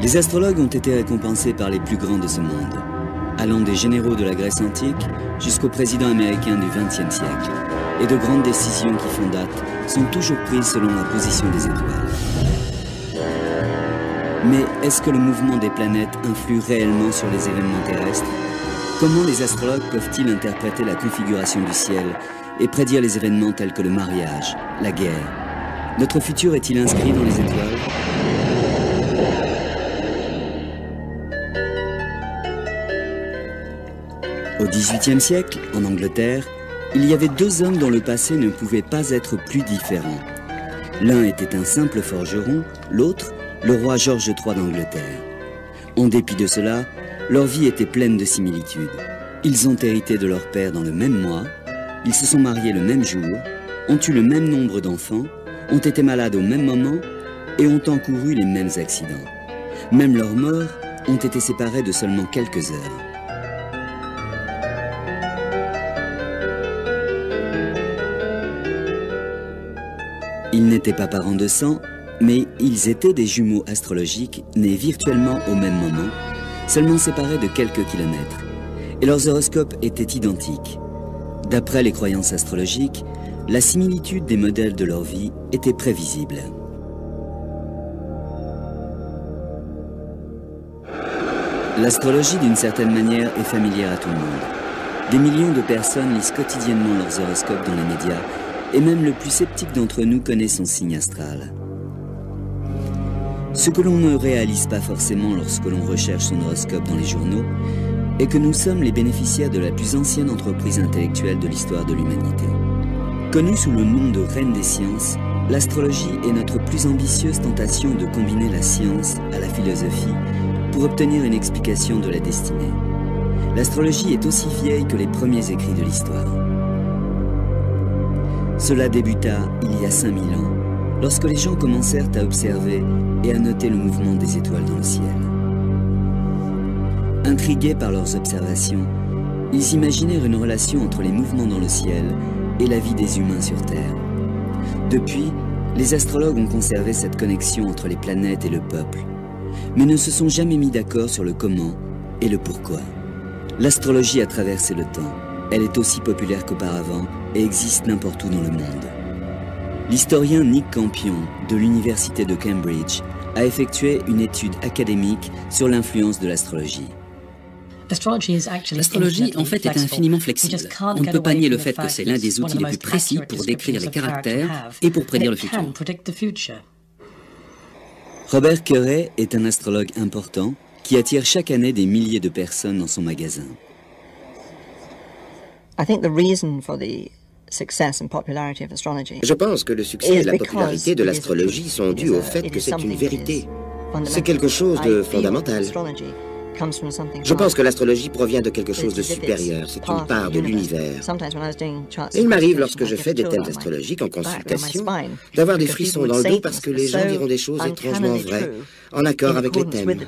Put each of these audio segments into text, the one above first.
Les astrologues ont été récompensés par les plus grands de ce monde, allant des généraux de la Grèce antique jusqu'au président américain du XXe siècle. Et de grandes décisions qui font date sont toujours prises selon la position des étoiles. Mais est-ce que le mouvement des planètes influe réellement sur les événements terrestres? Comment les astrologues peuvent-ils interpréter la configuration du ciel et prédire les événements tels que le mariage, la guerre? Notre futur est-il inscrit dans les étoiles? Au XVIIIe siècle, en Angleterre, il y avait deux hommes dont le passé ne pouvait pas être plus différent. L'un était un simple forgeron, l'autre, le roi George III d'Angleterre. En dépit de cela, leur vie était pleine de similitudes. Ils ont hérité de leur père dans le même mois, ils se sont mariés le même jour, ont eu le même nombre d'enfants, ont été malades au même moment et ont encouru les mêmes accidents. Même leurs morts ont été séparés de seulement quelques heures. Ils n'étaient pas parents de sang, mais ils étaient des jumeaux astrologiques nés virtuellement au même moment, seulement séparés de quelques kilomètres. Et leurs horoscopes étaient identiques. D'après les croyances astrologiques, la similitude des modèles de leur vie était prévisible. L'astrologie, d'une certaine manière, est familière à tout le monde. Des millions de personnes lisent quotidiennement leurs horoscopes dans les médias, et même le plus sceptique d'entre nous connaît son signe astral. Ce que l'on ne réalise pas forcément lorsque l'on recherche son horoscope dans les journaux est que nous sommes les bénéficiaires de la plus ancienne entreprise intellectuelle de l'histoire de l'humanité. Connue sous le nom de reine des sciences, l'astrologie est notre plus ambitieuse tentation de combiner la science à la philosophie pour obtenir une explication de la destinée. L'astrologie est aussi vieille que les premiers écrits de l'histoire. Cela débuta il y a 5000 ans, lorsque les gens commencèrent à observer et à noter le mouvement des étoiles dans le ciel. Intrigués par leurs observations, ils imaginèrent une relation entre les mouvements dans le ciel et la vie des humains sur Terre. Depuis, les astrologues ont conservé cette connexion entre les planètes et le peuple, mais ne se sont jamais mis d'accord sur le comment et le pourquoi. L'astrologie a traversé le temps. Elle est aussi populaire qu'auparavant et existe n'importe où dans le monde. L'historien Nick Campion de l'université de Cambridge a effectué une étude académique sur l'influence de l'astrologie. L'astrologie, en fait, est infiniment flexible. On ne peut pas nier le fait que c'est l'un des outils les plus précis pour décrire les caractères et pour prédire le futur. Robert Curray est un astrologue important qui attire chaque année des milliers de personnes dans son magasin. Je pense que le succès et la popularité de l'astrologie sont dus au fait que c'est une vérité. C'est quelque chose de fondamental. Je pense que l'astrologie provient de quelque chose de supérieur, c'est une part de l'univers. Il m'arrive, lorsque je fais des thèmes astrologiques en consultation, d'avoir des frissons dans le dos parce que les gens diront des choses étrangement vraies, en accord avec les thèmes.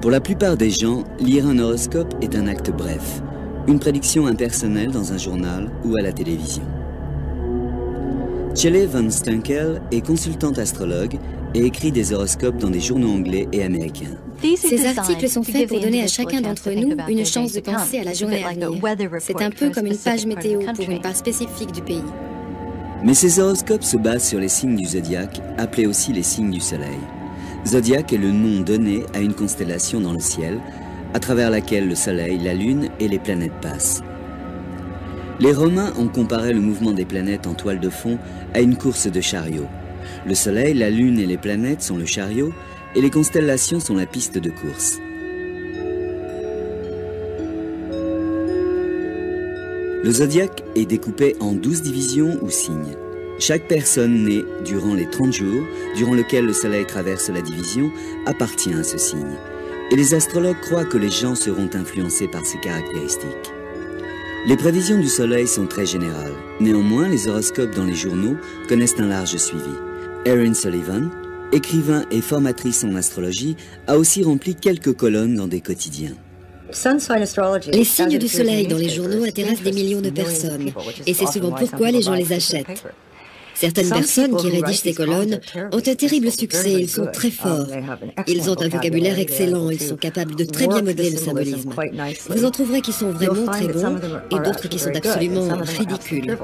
Pour la plupart des gens, lire un horoscope est un acte bref, une prédiction impersonnelle dans un journal ou à la télévision. Shelley Van Stunkel est consultante astrologue et écrit des horoscopes dans des journaux anglais et américains. Ces articles sont faits pour donner à chacun d'entre nous une chance de penser à la journée à venir. C'est un peu comme une page météo pour une part spécifique du pays. Mais ces horoscopes se basent sur les signes du zodiaque, appelés aussi les signes du soleil. Zodiaque est le nom donné à une constellation dans le ciel, à travers laquelle le soleil, la lune et les planètes passent. Les Romains ont comparé le mouvement des planètes en toile de fond à une course de chariot. Le soleil, la lune et les planètes sont le chariot, et les constellations sont la piste de course. Le zodiaque est découpé en 12 divisions ou signes. Chaque personne née durant les 30 jours, durant lesquels le soleil traverse la division, appartient à ce signe. Et les astrologues croient que les gens seront influencés par ces caractéristiques. Les prévisions du soleil sont très générales. Néanmoins, les horoscopes dans les journaux connaissent un large suivi. Erin Sullivan, écrivain et formatrice en astrologie, a aussi rempli quelques colonnes dans des quotidiens. Les signes du soleil dans les journaux intéressent des millions de personnes, et c'est souvent pourquoi les gens les achètent. Certaines personnes qui rédigent ces colonnes ont un terrible succès, ils sont très forts. Ils ont un vocabulaire excellent, ils sont capables de très bien modeler le symbolisme. Vous en trouverez qui sont vraiment très bons et d'autres qui sont absolument ridicules.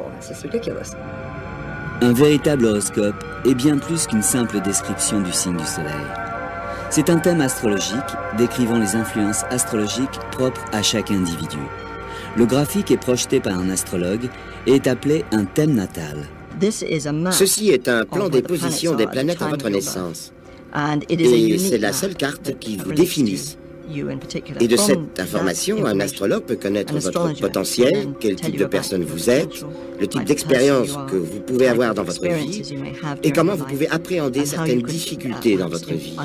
Un véritable horoscope est bien plus qu'une simple description du signe du soleil. C'est un thème astrologique décrivant les influences astrologiques propres à chaque individu. Le graphique est projeté par un astrologue et est appelé un thème natal. Ceci est un plan des positions des planètes à votre naissance. Et c'est la seule carte qui vous définit. Et de cette information, un astrologue peut connaître votre potentiel, quel type de personne vous êtes, le type d'expérience que vous pouvez avoir dans votre vie, et comment vous pouvez appréhender certaines difficultés dans votre vie.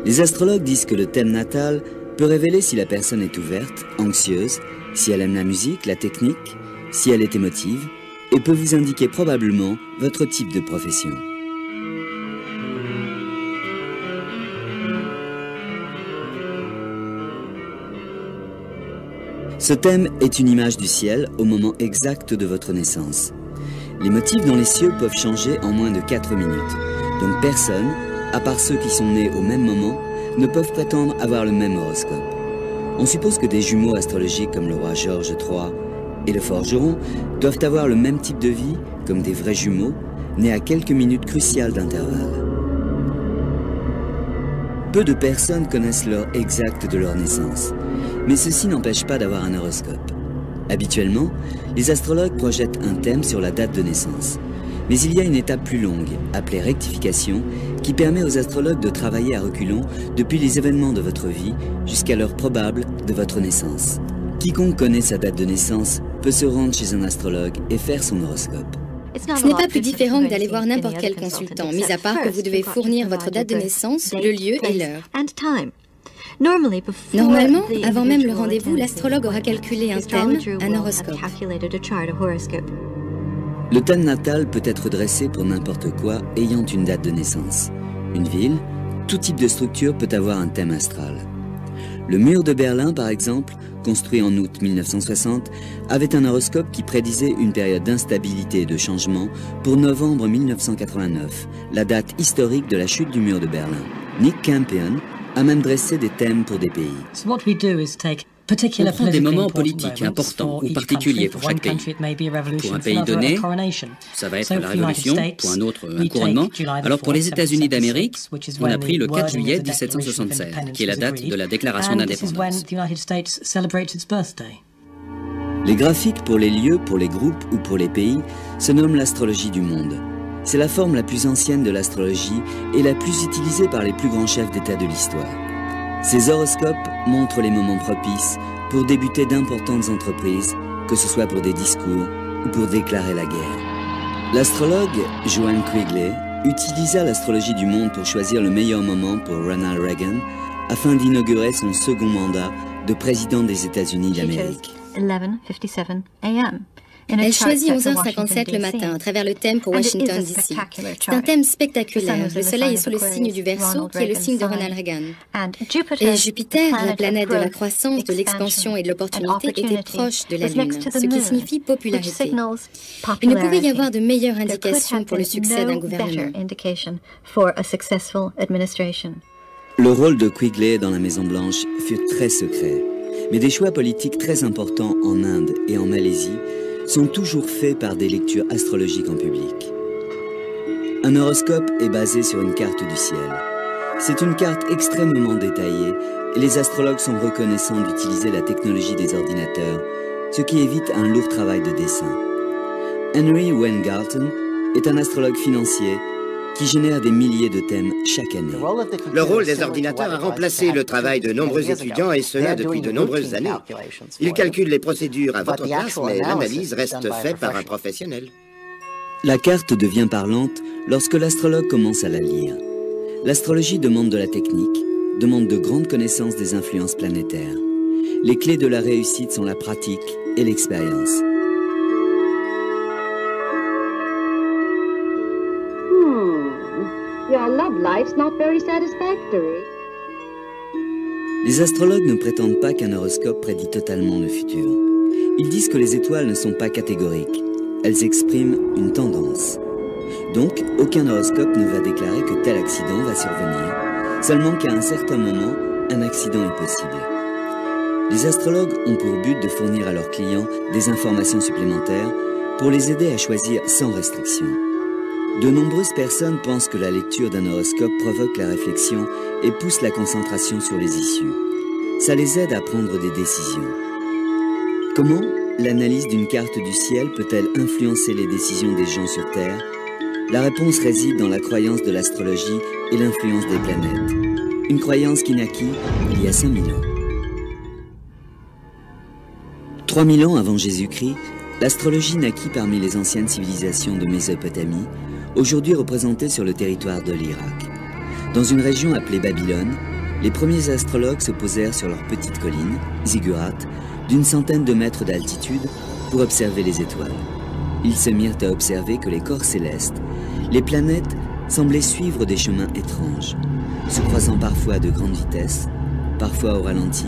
Les astrologues disent que le thème natal peut révéler si la personne est ouverte, anxieuse, si elle aime la musique, la technique, si elle est émotive, et peut vous indiquer probablement votre type de profession. Ce thème est une image du ciel au moment exact de votre naissance. Les motifs dans les cieux peuvent changer en moins de 4 minutes. Donc personne, à part ceux qui sont nés au même moment, ne peuvent prétendre avoir le même horoscope. On suppose que des jumeaux astrologiques comme le roi George III et le forgeron doivent avoir le même type de vie comme des vrais jumeaux, nés à quelques minutes cruciales d'intervalle. Peu de personnes connaissent l'heure exacte de leur naissance, mais ceci n'empêche pas d'avoir un horoscope. Habituellement, les astrologues projettent un thème sur la date de naissance. Mais il y a une étape plus longue, appelée rectification, qui permet aux astrologues de travailler à reculons depuis les événements de votre vie jusqu'à l'heure probable de votre naissance. Quiconque connaît sa date de naissance peut se rendre chez un astrologue et faire son horoscope. Ce n'est pas plus différent que d'aller voir n'importe quel consultant, mis à part que vous devez fournir votre date de naissance, le lieu et l'heure. Normalement, avant même le rendez-vous, l'astrologue aura calculé un thème, un horoscope. Le thème natal peut être dressé pour n'importe quoi ayant une date de naissance. Une ville, tout type de structure peut avoir un thème astral. Le mur de Berlin, par exemple, construit en août 1960, avait un horoscope qui prédisait une période d'instabilité et de changement pour novembre 1989, la date historique de la chute du mur de Berlin. Nick Campion a même dressé des thèmes pour des pays. On prend des moments politiques importants ou particuliers pour chaque pays. Pour un pays donné, ça va être la Révolution, pour un autre, un couronnement. Alors pour les États-Unis d'Amérique, on a pris le 4 juillet 1776, qui est la date de la déclaration d'indépendance. Les graphiques pour les lieux, pour les groupes ou pour les pays se nomment l'astrologie du monde. C'est la forme la plus ancienne de l'astrologie et la plus utilisée par les plus grands chefs d'État de l'histoire. Ces horoscopes montrent les moments propices pour débuter d'importantes entreprises, que ce soit pour des discours ou pour déclarer la guerre. L'astrologue Joanne Quigley utilisa l'astrologie du monde pour choisir le meilleur moment pour Ronald Reagan afin d'inaugurer son second mandat de président des États-Unis d'Amérique. Elle choisit 11h57 le matin à travers le thème pour Washington, D.C. C'est un thème spectaculaire. Le soleil est sous le signe du Verseau, qui est le signe de Ronald Reagan. Et Jupiter, la planète de la croissance, de l'expansion et de l'opportunité, était proche de la Lune, ce qui signifie popularité. Il ne pouvait y avoir de meilleures indications pour le succès d'un gouvernement. Le rôle de Quigley dans la Maison-Blanche fut très secret, mais des choix politiques très importants en Inde et en Malaisie sont toujours faits par des lectures astrologiques en public. Un horoscope est basé sur une carte du ciel. C'est une carte extrêmement détaillée et les astrologues sont reconnaissants d'utiliser la technologie des ordinateurs, ce qui évite un lourd travail de dessin. Henry Weingarten est un astrologue financier qui génère des milliers de thèmes chaque année. Le rôle des ordinateurs a remplacé le travail de nombreux étudiants, et cela depuis de nombreuses années. Ils calculent les procédures à votre place, mais l'analyse reste faite par un professionnel. La carte devient parlante lorsque l'astrologue commence à la lire. L'astrologie demande de la technique, demande de grandes connaissances des influences planétaires. Les clés de la réussite sont la pratique et l'expérience. Your love life's not very satisfactory. Les astrologues ne prétendent pas qu'un horoscope prédit totalement le futur. Ils disent que les étoiles ne sont pas catégoriques. Elles expriment une tendance. Donc, aucun horoscope ne va déclarer que tel accident va survenir, seulement qu'à un certain moment, un accident est possible. Les astrologues ont pour but de fournir à leurs clients des informations supplémentaires pour les aider à choisir sans restriction. De nombreuses personnes pensent que la lecture d'un horoscope provoque la réflexion et pousse la concentration sur les issues. Ça les aide à prendre des décisions. Comment l'analyse d'une carte du ciel peut-elle influencer les décisions des gens sur Terre? La réponse réside dans la croyance de l'astrologie et l'influence des planètes. Une croyance qui naquit il y a 5000 ans. 3000 ans avant Jésus-Christ, l'astrologie naquit parmi les anciennes civilisations de Mésopotamie, aujourd'hui représentées sur le territoire de l'Irak. Dans une région appelée Babylone, les premiers astrologues se posèrent sur leur petite colline, Ziggurat, d'une centaine de mètres d'altitude, pour observer les étoiles. Ils se mirent à observer que les corps célestes, les planètes, semblaient suivre des chemins étranges, se croisant parfois à de grande vitesse, parfois au ralenti,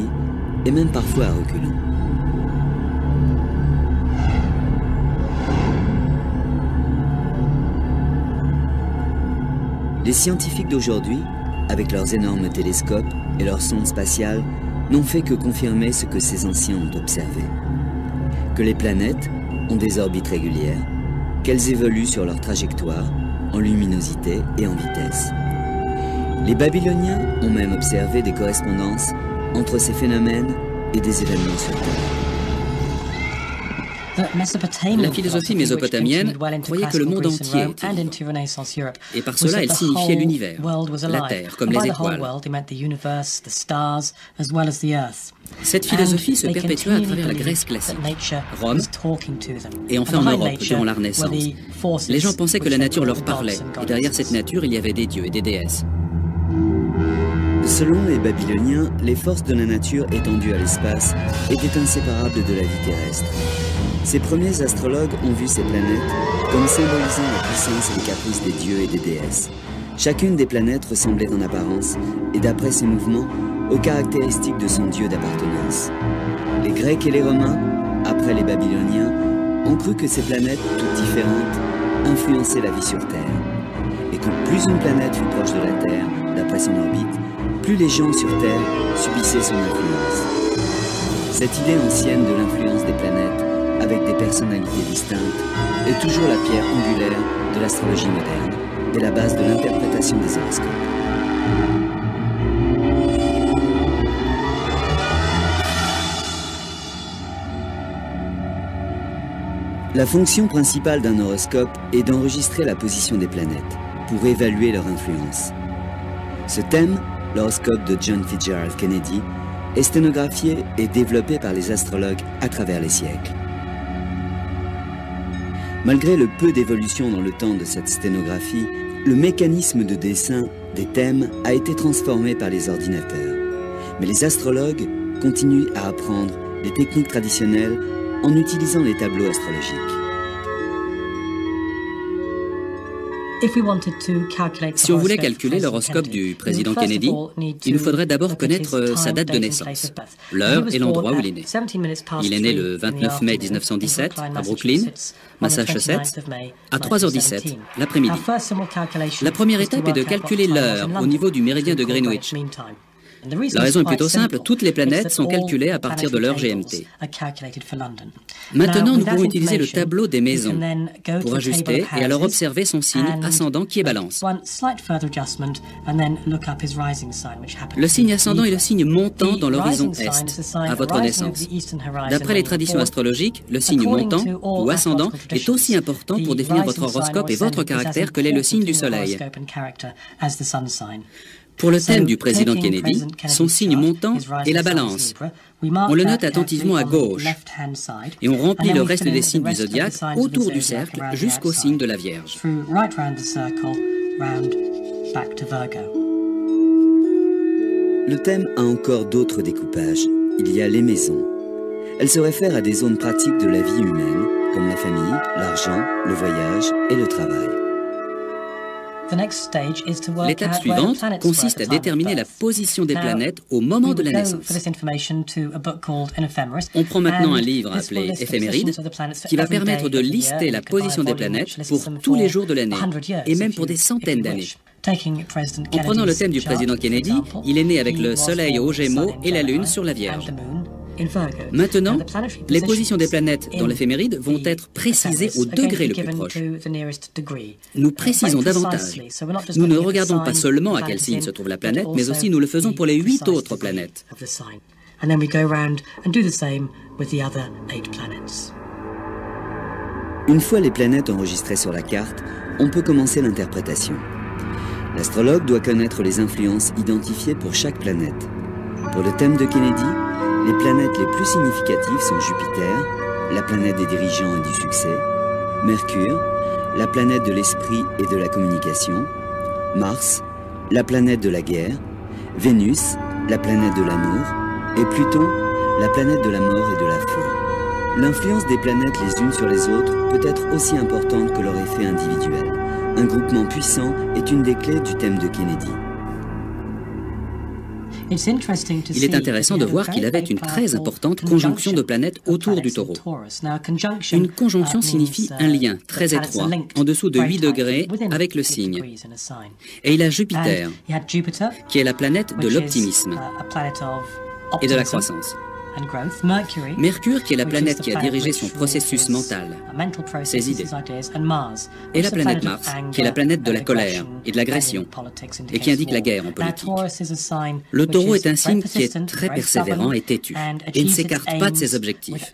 et même parfois à reculons. Les scientifiques d'aujourd'hui, avec leurs énormes télescopes et leurs sondes spatiales, n'ont fait que confirmer ce que ces anciens ont observé. Que les planètes ont des orbites régulières, qu'elles évoluent sur leur trajectoire, en luminosité et en vitesse. Les Babyloniens ont même observé des correspondances entre ces phénomènes et des événements sur Terre. La philosophie mésopotamienne croyait que le monde entier était vivant. Et par cela, elle signifiait l'univers, la Terre, comme les étoiles. Cette philosophie se perpétua à travers la Grèce classique, Rome, et enfin en Europe, durant la Renaissance. Les gens pensaient que la nature leur parlait, et derrière cette nature, il y avait des dieux et des déesses. Selon les Babyloniens, les forces de la nature étendues à l'espace étaient inséparables de la vie terrestre. Ces premiers astrologues ont vu ces planètes comme symbolisant la puissance et les caprices des dieux et des déesses. Chacune des planètes ressemblait en apparence, et d'après ses mouvements, aux caractéristiques de son dieu d'appartenance. Les Grecs et les Romains, après les Babyloniens, ont cru que ces planètes, toutes différentes, influençaient la vie sur Terre, et que plus une planète fut proche de la Terre, d'après son orbite, plus les gens sur Terre subissaient son influence. Cette idée ancienne de l'influence des planètes, avec des personnalités distinctes, est toujours la pierre angulaire de l'astrologie moderne et la base de l'interprétation des horoscopes. La fonction principale d'un horoscope est d'enregistrer la position des planètes pour évaluer leur influence. Ce thème, l'horoscope de John Fitzgerald Kennedy, est sténographié et développé par les astrologues à travers les siècles. Malgré le peu d'évolution dans le temps de cette sténographie, le mécanisme de dessin des thèmes a été transformé par les ordinateurs. Mais les astrologues continuent à apprendre les techniques traditionnelles en utilisant les tableaux astrologiques. Si on voulait calculer l'horoscope du président Kennedy, il nous faudrait d'abord connaître sa date de naissance, l'heure et l'endroit où il est né. Il est né le 29 mai 1917 à Brooklyn, Massachusetts, à 3h17 l'après-midi. La première étape est de calculer l'heure au niveau du méridien de Greenwich. La raison est plutôt simple, toutes les planètes sont calculées à partir de l'heure GMT. Maintenant, nous pouvons utiliser le tableau des maisons pour ajuster et alors observer son signe ascendant qui est Balance. Le signe ascendant est le signe montant dans l'horizon Est, à votre naissance. D'après les traditions astrologiques, le signe montant ou ascendant est aussi important pour définir votre horoscope et votre caractère que l'est le signe du Soleil. Pour le thème du président Kennedy, son signe montant est la Balance. On le note attentivement à gauche et on remplit le reste des signes du zodiaque autour du cercle jusqu'au signe de la Vierge. Le thème a encore d'autres découpages. Il y a les maisons. Elles se réfèrent à des zones pratiques de la vie humaine, comme la famille, l'argent, le voyage et le travail. L'étape suivante consiste à déterminer la position des planètes au moment de la naissance. On prend maintenant un livre appelé Éphéméride qui va permettre de lister la position des planètes pour tous les jours de l'année et même pour des centaines d'années. En prenant le thème du président Kennedy, il est né avec le Soleil aux Gémeaux et la Lune sur la Vierge. Maintenant, les positions des planètes dans l'éphéméride vont être précisées au degré le plus proche. Nous précisons davantage. Nous ne regardons pas seulement à quel signe se trouve la planète, mais aussi nous le faisons pour les 8 autres planètes. Une fois les planètes enregistrées sur la carte, on peut commencer l'interprétation. L'astrologue doit connaître les influences identifiées pour chaque planète. Pour le thème de Kennedy, les planètes les plus significatives sont Jupiter, la planète des dirigeants et du succès, Mercure, la planète de l'esprit et de la communication, Mars, la planète de la guerre, Vénus, la planète de l'amour, et Pluton, la planète de la mort et de la foi. L'influence des planètes les unes sur les autres peut être aussi importante que leur effet individuel. Un groupement puissant est une des clés du thème de Kennedy. Il est intéressant de voir qu'il avait une très importante conjonction de planètes autour du Taureau. Une conjonction signifie un lien très étroit, en dessous de 8 degrés, avec le signe. Et il a Jupiter, qui est la planète de l'optimisme et de la croissance. Mercure, qui est la planète qui a dirigé son processus mental, ses idées. Et la planète Mars, qui est la planète de la colère et de l'agression, et qui indique la guerre en politique. Le Taureau est un signe qui est très persévérant et têtu, et ne s'écarte pas de ses objectifs.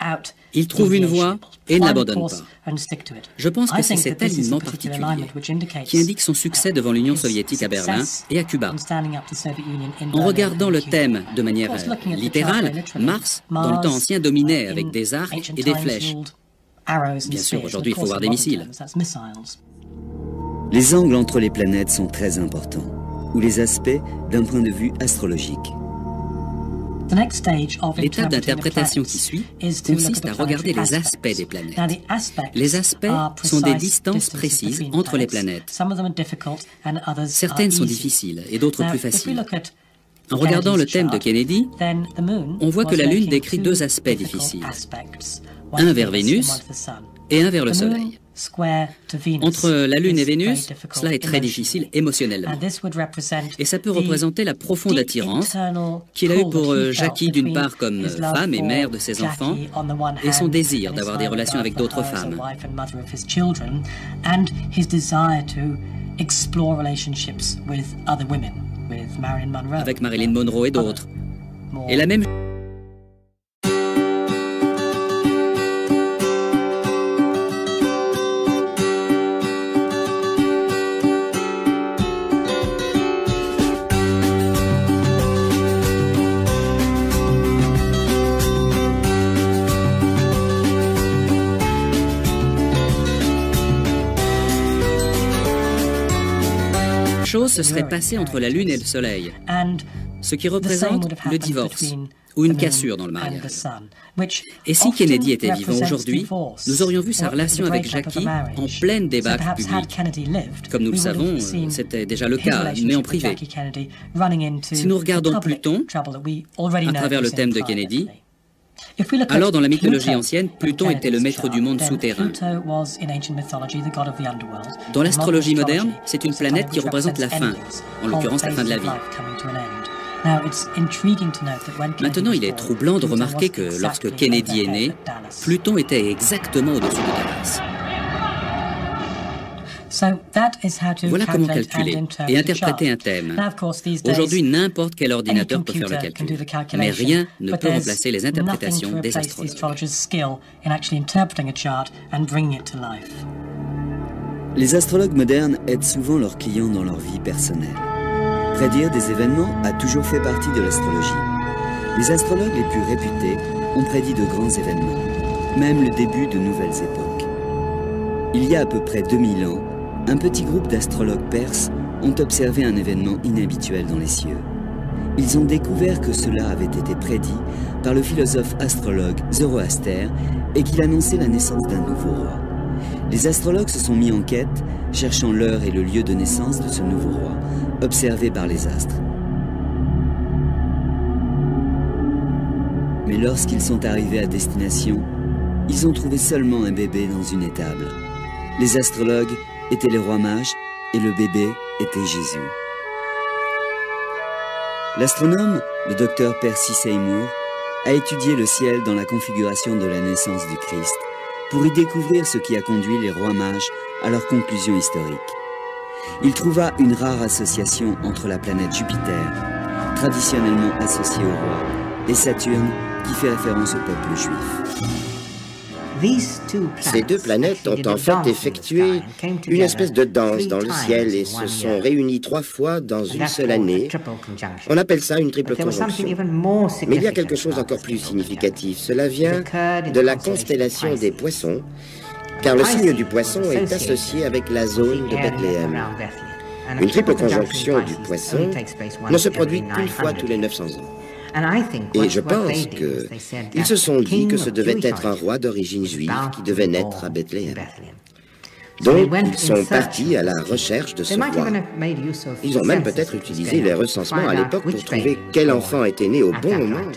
Il trouve une voie et ne l'abandonne pas. Je pense que c'est cet alignement particulier qui indique son succès devant l'Union soviétique à Berlin et à Cuba. En regardant le thème de manière littérale, Mars, dans le temps ancien, dominait avec des arcs et des flèches. Bien sûr, aujourd'hui, il faut voir des missiles. Les angles entre les planètes sont très importants, ou les aspects d'un point de vue astrologique. L'étape d'interprétation qui suit consiste à regarder les aspects des planètes. Les aspects sont des distances précises entre les planètes. Certaines sont difficiles et d'autres plus faciles. En regardant le thème de Kennedy, on voit que la Lune décrit 2 aspects difficiles. Un vers Vénus et un vers le Soleil. Entre la Lune et Vénus, cela est très difficile émotionnellement. Et ça peut représenter la profonde attirance qu'il a eue pour Jackie d'une part comme femme et mère de ses enfants, et son désir d'avoir des relations avec d'autres femmes. Avec Marilyn Monroe et d'autres. Et la même chose se serait passée entre la Lune et le Soleil, ce qui représente le divorce ou une cassure dans le mariage. Et si Kennedy était vivant aujourd'hui, nous aurions vu sa relation avec Jackie en pleine débâcle publique. Comme nous le savons, c'était déjà le cas, mais en privé. Si nous regardons Pluton, à travers le thème de Kennedy, alors dans la mythologie ancienne, Pluton était le maître du monde souterrain. Dans l'astrologie moderne, c'est une planète qui représente la fin, en l'occurrence la fin de la vie. Maintenant, il est troublant de remarquer que lorsque Kennedy est né, Pluton était exactement au-dessus de Dallas. Voilà comment calculer et interpréter un thème. Aujourd'hui, n'importe quel ordinateur peut faire le calcul, mais rien ne peut remplacer les interprétations des astrologues. Les astrologues modernes aident souvent leurs clients dans leur vie personnelle. Prédire des événements a toujours fait partie de l'astrologie. Les astrologues les plus réputés ont prédit de grands événements, même le début de nouvelles époques. Il y a à peu près 2000 ans, un petit groupe d'astrologues perses ont observé un événement inhabituel dans les cieux. Ils ont découvert que cela avait été prédit par le philosophe astrologue Zoroaster et qu'il annonçait la naissance d'un nouveau roi. Les astrologues se sont mis en quête, cherchant l'heure et le lieu de naissance de ce nouveau roi, observé par les astres. Mais lorsqu'ils sont arrivés à destination, ils ont trouvé seulement un bébé dans une étable. Les astrologues étaient les rois mages et le bébé était Jésus. L'astronome, le docteur Percy Seymour, a étudié le ciel dans la configuration de la naissance du Christ pour y découvrir ce qui a conduit les rois mages à leur conclusion historique. Il trouva une rare association entre la planète Jupiter, traditionnellement associée au roi, et Saturne, qui fait référence au peuple juif. Ces deux planètes ont en fait effectué une espèce de danse dans le ciel et se sont réunies 3 fois dans une seule année. On appelle ça une triple conjonction. Mais il y a quelque chose encore plus significatif. Cela vient de la constellation des poissons, car le signe du poisson est associé avec la zone de Bethléem. Une triple conjonction du poisson ne se produit qu'une fois tous les 900 ans. Et je pense qu'ils se sont dit que ce devait être un roi d'origine juive qui devait naître à Bethléem. Donc, ils sont partis à la recherche de ce roi. Ils ont même peut-être utilisé les recensements à l'époque pour trouver quel enfant était né au bon moment.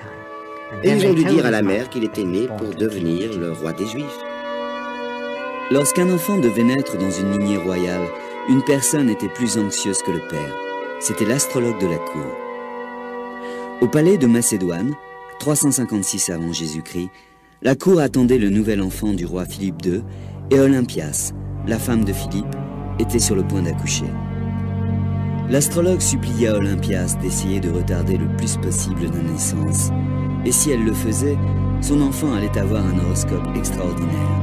Et ils ont dû dire à la mère qu'il était né pour devenir le roi des Juifs. Lorsqu'un enfant devait naître dans une lignée royale, une personne était plus anxieuse que le père. C'était l'astrologue de la cour. Au palais de Macédoine, 356 avant Jésus-Christ, la cour attendait le nouvel enfant du roi Philippe II et Olympias, la femme de Philippe, était sur le point d'accoucher. L'astrologue supplia Olympias d'essayer de retarder le plus possible la naissance. Et si elle le faisait, son enfant allait avoir un horoscope extraordinaire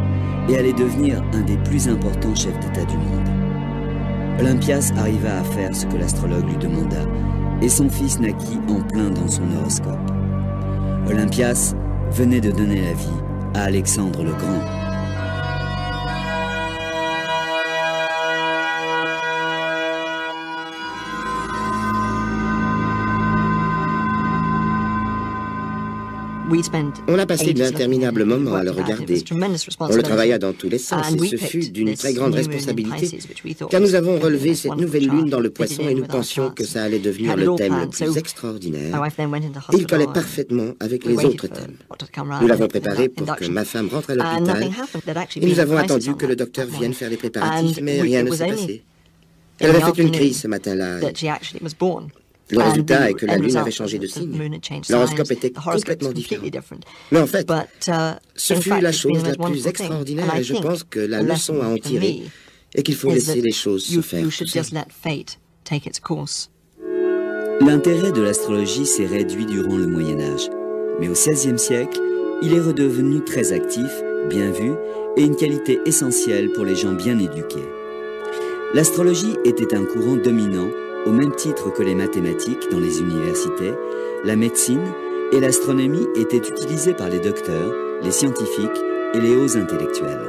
et allait devenir un des plus importants chefs d'État du monde. Olympias arriva à faire ce que l'astrologue lui demanda, et son fils naquit en plein dans son horoscope. Olympias venait de donner la vie à Alexandre le Grand. On a passé d'interminables moments à le regarder. On le travailla dans tous les sens et ce fut d'une très grande responsabilité, car nous avons relevé cette nouvelle lune dans le poisson et nous pensions que ça allait devenir le thème le plus extraordinaire. Et il collait parfaitement avec les autres thèmes. Nous l'avons préparé pour que ma femme rentre à l'hôpital et nous avons attendu que le docteur vienne faire les préparatifs, mais rien ne s'est passé. Elle avait fait une crise ce matin-là. Le résultat est que la Lune avait changé de signe. L'horoscope était complètement différent. Mais en fait, ce fut la chose la plus extraordinaire et je pense que la leçon à en tirer est qu'il faut laisser les choses se faire. L'intérêt de l'astrologie s'est réduit durant le Moyen-Âge. Mais au XVIe siècle, il est redevenu très actif, bien vu et une qualité essentielle pour les gens bien éduqués. L'astrologie était un courant dominant au même titre que les mathématiques dans les universités, la médecine et l'astronomie étaient utilisées par les docteurs, les scientifiques et les hauts intellectuels.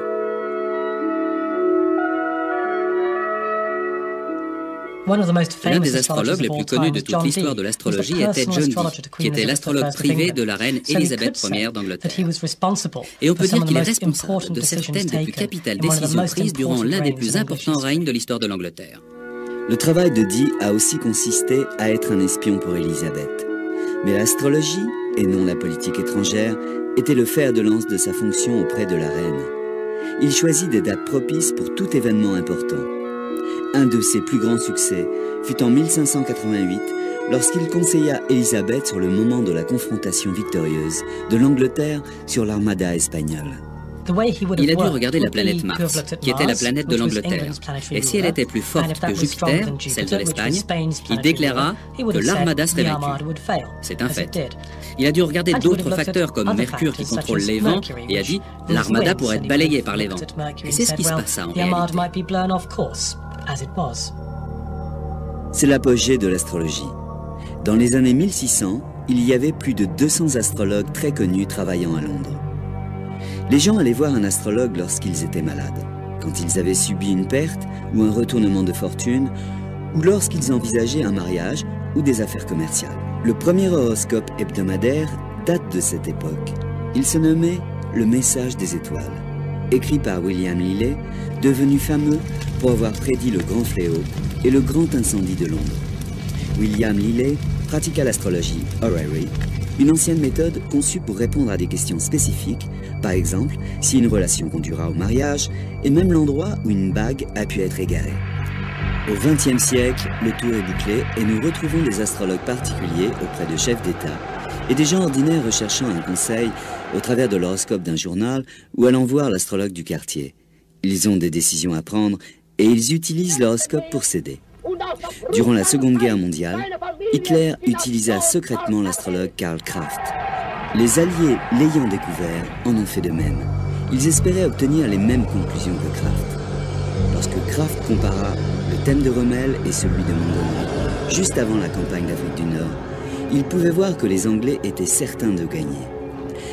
L'un des astrologues les plus connus de toute l'histoire de l'astrologie était John Dee, qui était l'astrologue privé de la reine Élisabeth Ier d'Angleterre. Et on peut dire qu'il est responsable de certaines des plus capitales décisions prises durant l'un des plus importants règnes de l'histoire de l'Angleterre. Le travail de Dee a aussi consisté à être un espion pour Élisabeth. Mais l'astrologie, et non la politique étrangère, était le fer de lance de sa fonction auprès de la reine. Il choisit des dates propices pour tout événement important. Un de ses plus grands succès fut en 1588, lorsqu'il conseilla Élisabeth sur le moment de la confrontation victorieuse de l'Angleterre sur l'armada espagnole. Il a dû regarder la planète Mars, qui était la planète de l'Angleterre. Et si elle était plus forte que Jupiter, celle de l'Espagne, il déclara que l'armada serait vaincue. C'est un fait. Il a dû regarder d'autres facteurs comme Mercure qui contrôle les vents et a dit « l'armada pourrait être balayée par les vents ». Et c'est ce qui se passa en réalité. C'est l'apogée de l'astrologie. Dans les années 1600, il y avait plus de 200 astrologues très connus travaillant à Londres. Les gens allaient voir un astrologue lorsqu'ils étaient malades, quand ils avaient subi une perte ou un retournement de fortune, ou lorsqu'ils envisageaient un mariage ou des affaires commerciales. Le premier horoscope hebdomadaire date de cette époque. Il se nommait « Le message des étoiles ». écrit par William Lilly, devenu fameux pour avoir prédit le grand fléau et le grand incendie de Londres. William Lilly pratiqua l'astrologie horary, une ancienne méthode conçue pour répondre à des questions spécifiques, par exemple si une relation conduira au mariage et même l'endroit où une bague a pu être égarée. Au XXe siècle, le tour est bouclé et nous retrouvons des astrologues particuliers auprès de chefs d'État et des gens ordinaires recherchant un conseil au travers de l'horoscope d'un journal ou allant voir l'astrologue du quartier. Ils ont des décisions à prendre et ils utilisent l'horoscope pour s'aider. Durant la Seconde Guerre mondiale, Hitler utilisa secrètement l'astrologue Karl Kraft. Les Alliés, l'ayant découvert, en ont fait de même. Ils espéraient obtenir les mêmes conclusions que Kraft. Lorsque Kraft compara le thème de Rommel et celui de Montgomery, juste avant la campagne d'Afrique du Nord, il pouvait voir que les Anglais étaient certains de gagner.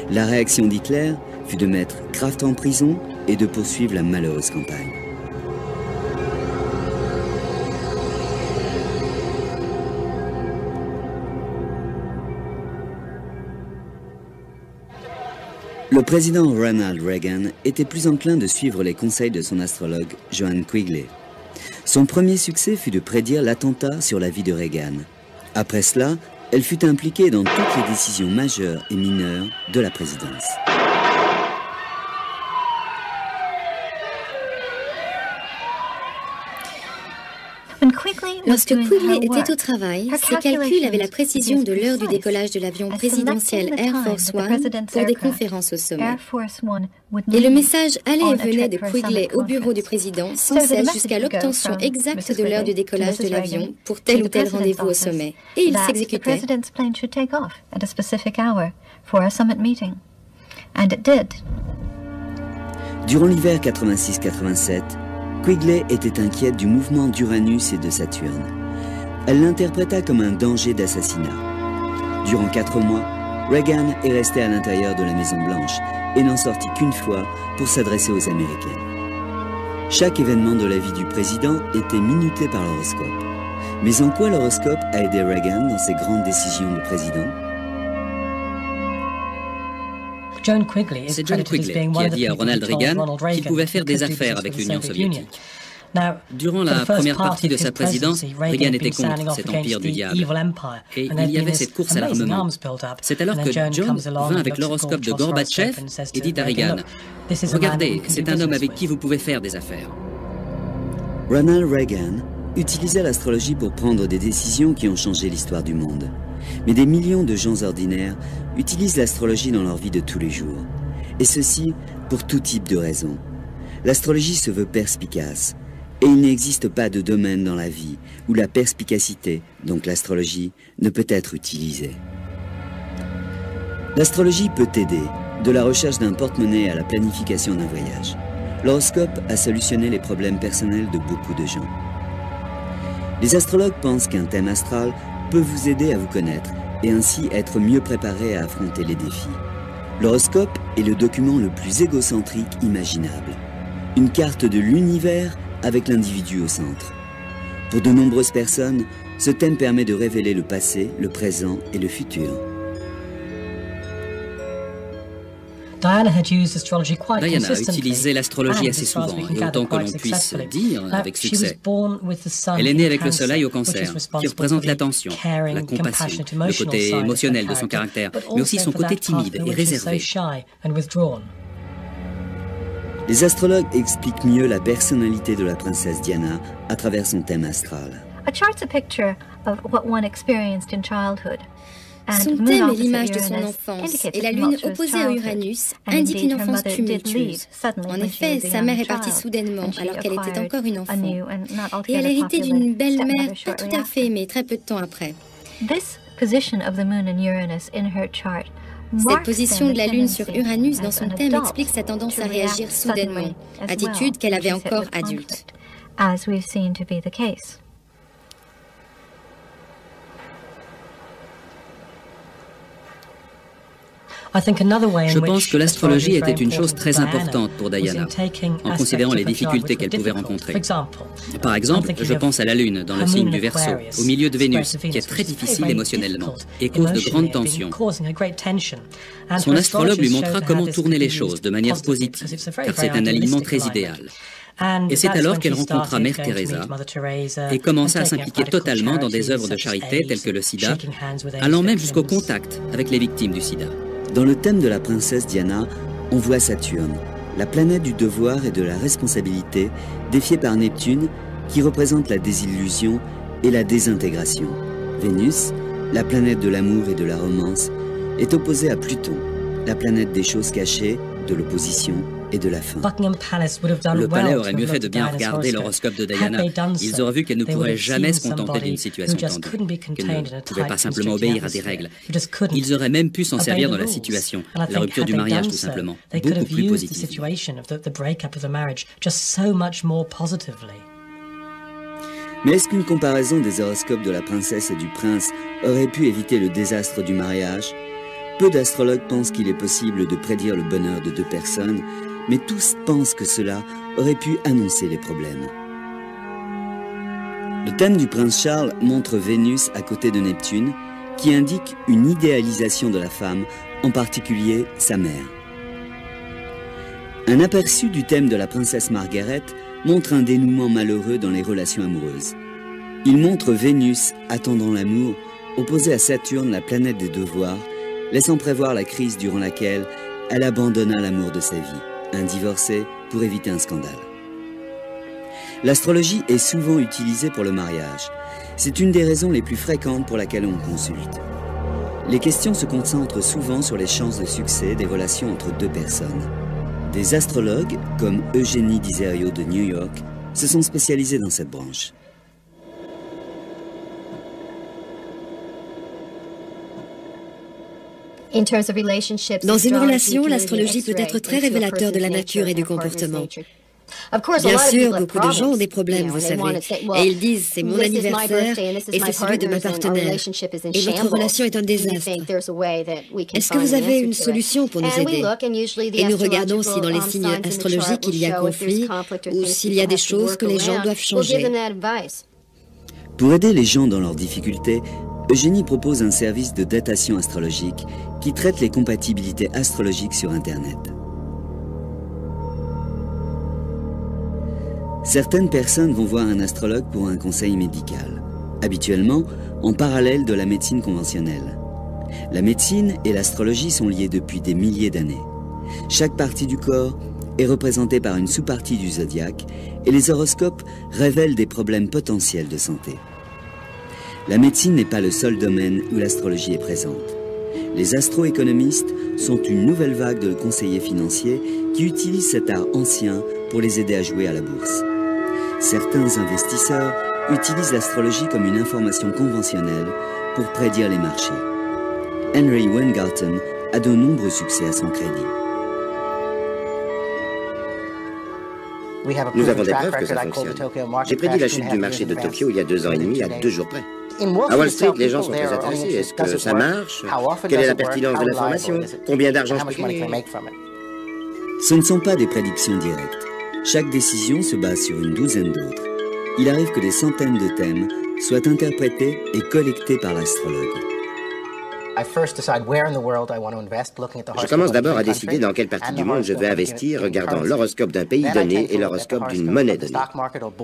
La réaction d'Hitler fut de mettre Kraft en prison et de poursuivre la malheureuse campagne. Le président Ronald Reagan était plus enclin de suivre les conseils de son astrologue Joanne Quigley. Son premier succès fut de prédire l'attentat sur la vie de Reagan. Après cela, elle fut impliquée dans toutes les décisions majeures et mineures de la présidence. Lorsque Quigley était au travail, ses calculs avaient la précision de l'heure du décollage de l'avion présidentiel Air Force One pour des conférences au sommet. Et le message allait et venait de Quigley au bureau du président sans cesse jusqu'à l'obtention exacte de l'heure du décollage de l'avion pour tel ou tel rendez-vous au sommet. Et il s'exécutait. Durant l'hiver 86-87, Quigley était inquiète du mouvement d'Uranus et de Saturne. Elle l'interpréta comme un danger d'assassinat. Durant 4 mois, Reagan est resté à l'intérieur de la Maison-Blanche et n'en sortit qu'une fois pour s'adresser aux Américains. Chaque événement de la vie du président était minuté par l'horoscope. Mais en quoi l'horoscope a aidé Reagan dans ses grandes décisions de président? C'est John Quigley qui a dit à Ronald Reagan qu'il pouvait faire des affaires avec l'Union soviétique. Durant la première partie de sa présidence, Reagan était contre cet empire du diable. Et il y avait cette course à l'armement. C'est alors que John vint avec l'horoscope de Gorbatchev et dit à Reagan, « Regardez, c'est un homme avec qui vous pouvez faire des affaires. » Ronald Reagan utilisa l'astrologie pour prendre des décisions qui ont changé l'histoire du monde. Mais des millions de gens ordinaires utilisent l'astrologie dans leur vie de tous les jours. Et ceci pour tout type de raisons. L'astrologie se veut perspicace. Et il n'existe pas de domaine dans la vie où la perspicacité, donc l'astrologie, ne peut être utilisée. L'astrologie peut aider, de la recherche d'un porte-monnaie à la planification d'un voyage. L'horoscope a solutionné les problèmes personnels de beaucoup de gens. Les astrologues pensent qu'un thème astral peut vous aider à vous connaître et ainsi être mieux préparé à affronter les défis. L'horoscope est le document le plus égocentrique imaginable. Une carte de l'univers avec l'individu au centre. Pour de nombreuses personnes, ce thème permet de révéler le passé, le présent et le futur. Diana a utilisé l'astrologie assez souvent, et autant que l'on puisse dire, avec succès. Elle est née avec le soleil au cancer, qui représente l'attention, la compassion, le côté émotionnel de son caractère, mais aussi son côté timide et réservé. Les astrologues expliquent mieux la personnalité de la princesse Diana à travers son thème astral. Son thème est l'image de son enfance, et la lune opposée à Uranus indique une enfance tumultueuse. En effet, sa mère est partie soudainement alors qu'elle était encore une enfant, et elle héritait d'une belle-mère pas tout à fait aimée très peu de temps après. Cette position de la Lune sur Uranus dans son thème explique sa tendance à réagir soudainement, attitude qu'elle avait encore adulte. Je pense que l'astrologie était une chose très importante pour Diana, en considérant les difficultés qu'elle pouvait rencontrer. Par exemple, je pense à la Lune, dans le signe du Verseau, au milieu de Vénus, qui est très difficile émotionnellement et cause de grandes tensions. Son astrologue lui montra comment tourner les choses de manière positive, car c'est un alignement très idéal. Et c'est alors qu'elle rencontra Mère Teresa et commença à s'impliquer totalement dans des œuvres de charité telles que le sida, allant même jusqu'au contact avec les victimes du sida. Dans le thème de la princesse Diana, on voit Saturne, la planète du devoir et de la responsabilité, défiée par Neptune, qui représente la désillusion et la désintégration. Vénus, la planète de l'amour et de la romance, est opposée à Pluton, la planète des choses cachées, de l'opposition et de la fin. Le palais aurait mieux fait de bien regarder l'horoscope de Diana. Ils auraient vu qu'elle ne pourrait jamais se contenter d'une situation tendue, qu'elle ne pouvait pas simplement obéir à des règles. Ils auraient même pu s'en servir dans la situation, la rupture du mariage tout simplement, beaucoup plus positive. Mais est-ce qu'une comparaison des horoscopes de la princesse et du prince aurait pu éviter le désastre du mariage? Peu d'astrologues pensent qu'il est possible de prédire le bonheur de deux personnes, mais tous pensent que cela aurait pu annoncer les problèmes. Le thème du prince Charles montre Vénus à côté de Neptune, qui indique une idéalisation de la femme, en particulier sa mère. Un aperçu du thème de la princesse Margaret montre un dénouement malheureux dans les relations amoureuses. Il montre Vénus attendant l'amour, opposée à Saturne, la planète des devoirs, laissant prévoir la crise durant laquelle elle abandonna l'amour de sa vie, un divorcé pour éviter un scandale. L'astrologie est souvent utilisée pour le mariage. C'est une des raisons les plus fréquentes pour laquelle on consulte. Les questions se concentrent souvent sur les chances de succès des relations entre deux personnes. Des astrologues, comme Eugénie Dizerio de New York, se sont spécialisés dans cette branche. Dans une relation, l'astrologie peut être très révélateur de la nature et du comportement. Bien sûr, beaucoup de gens ont des problèmes, vous savez, et ils disent « c'est mon anniversaire et c'est celui de ma partenaire, et notre relation est un désastre. Est-ce que vous avez une solution pour nous aider ?» Et nous regardons si dans les signes astrologiques il y a conflit ou s'il y a des choses que les gens doivent changer. Pour aider les gens dans leurs difficultés, Eugénie propose un service de datation astrologique qui traite les compatibilités astrologiques sur Internet. Certaines personnes vont voir un astrologue pour un conseil médical, habituellement en parallèle de la médecine conventionnelle. La médecine et l'astrologie sont liées depuis des milliers d'années. Chaque partie du corps est représentée par une sous-partie du zodiaque et les horoscopes révèlent des problèmes potentiels de santé. La médecine n'est pas le seul domaine où l'astrologie est présente. Les astroéconomistes sont une nouvelle vague de conseillers financiers qui utilisent cet art ancien pour les aider à jouer à la bourse. Certains investisseurs utilisent l'astrologie comme une information conventionnelle pour prédire les marchés. Henry Weingarten a de nombreux succès à son crédit. Nous avons des preuves que ça fonctionne. J'ai prédit la chute du marché de Tokyo il y a 2 ans et demi, à 2 jours près. À Wall Street, les gens sont très intéressés. Est-ce que ça marche? Quelle est la pertinence de l'information? Combien d'argent je peux gagner? Ce ne sont pas des prédictions directes. Chaque décision se base sur une douzaine d'autres. Il arrive que des centaines de thèmes soient interprétés et collectés par l'astrologue. Je commence d'abord à décider dans quelle partie du monde je veux investir, regardant l'horoscope d'un pays donné et l'horoscope d'une monnaie donnée.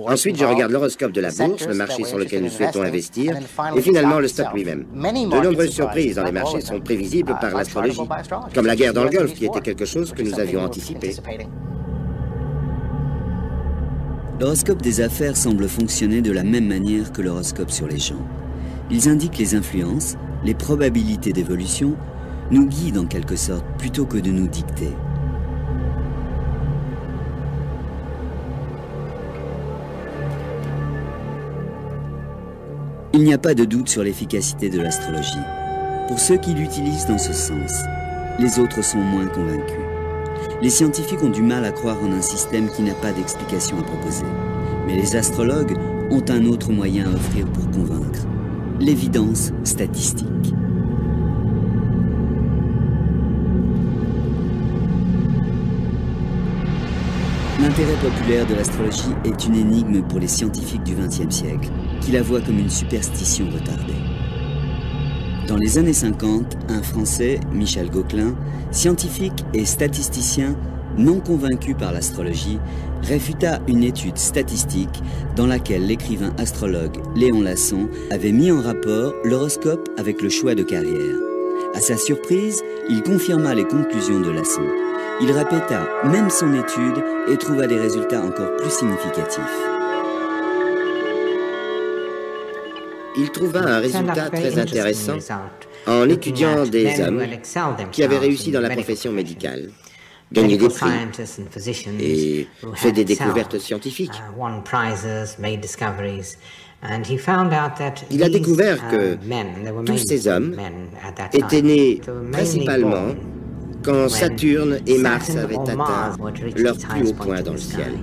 Ensuite, je regarde l'horoscope de la bourse, le marché sur lequel nous souhaitons investir, et finalement le stock lui-même. De nombreuses surprises dans les marchés sont prévisibles par l'astrologie, comme la guerre dans le Golfe, qui était quelque chose que nous avions anticipé. L'horoscope des affaires semble fonctionner de la même manière que l'horoscope sur les gens. Ils indiquent les influences, les probabilités d'évolution, nous guident en quelque sorte plutôt que de nous dicter. Il n'y a pas de doute sur l'efficacité de l'astrologie. Pour ceux qui l'utilisent dans ce sens, les autres sont moins convaincus. Les scientifiques ont du mal à croire en un système qui n'a pas d'explication à proposer. Mais les astrologues ont un autre moyen à offrir pour convaincre. L'évidence statistique. L'intérêt populaire de l'astrologie est une énigme pour les scientifiques du XXe siècle, qui la voient comme une superstition retardée. Dans les années 50, un Français, Michel Gauquelin, scientifique et statisticien non convaincu par l'astrologie, réfuta une étude statistique dans laquelle l'écrivain astrologue Léon Lasson avait mis en rapport l'horoscope avec le choix de carrière. À sa surprise, il confirma les conclusions de Lasson. Il répéta même son étude et trouva des résultats encore plus significatifs. Il trouva un résultat très intéressant en étudiant des hommes qui avaient réussi dans la profession médicale, gagné des prix et fait des découvertes scientifiques. Il a découvert que tous ces hommes étaient nés principalement quand Saturne et Mars avaient atteint leur plus haut point dans le ciel.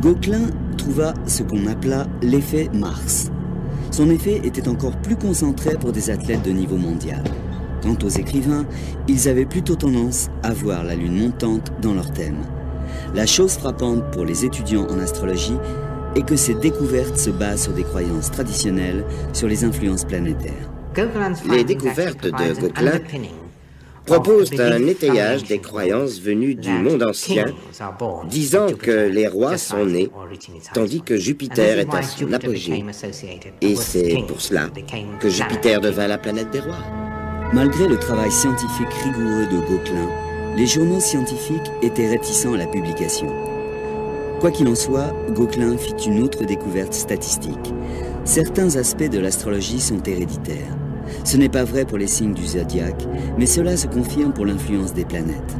Gauquelin trouva ce qu'on appela l'effet Mars. Son effet était encore plus concentré pour des athlètes de niveau mondial. Quant aux écrivains, ils avaient plutôt tendance à voir la lune montante dans leur thème. La chose frappante pour les étudiants en astrologie est que ces découvertes se basent sur des croyances traditionnelles sur les influences planétaires. Les découvertes de Gauquelin proposent un étayage des croyances venues du monde ancien, disant que les rois sont nés, tandis que Jupiter est à son apogée. Et c'est pour cela que Jupiter devint la planète des rois. Malgré le travail scientifique rigoureux de Gauquelin, les journaux scientifiques étaient réticents à la publication. Quoi qu'il en soit, Gauquelin fit une autre découverte statistique. Certains aspects de l'astrologie sont héréditaires. Ce n'est pas vrai pour les signes du zodiaque, mais cela se confirme pour l'influence des planètes.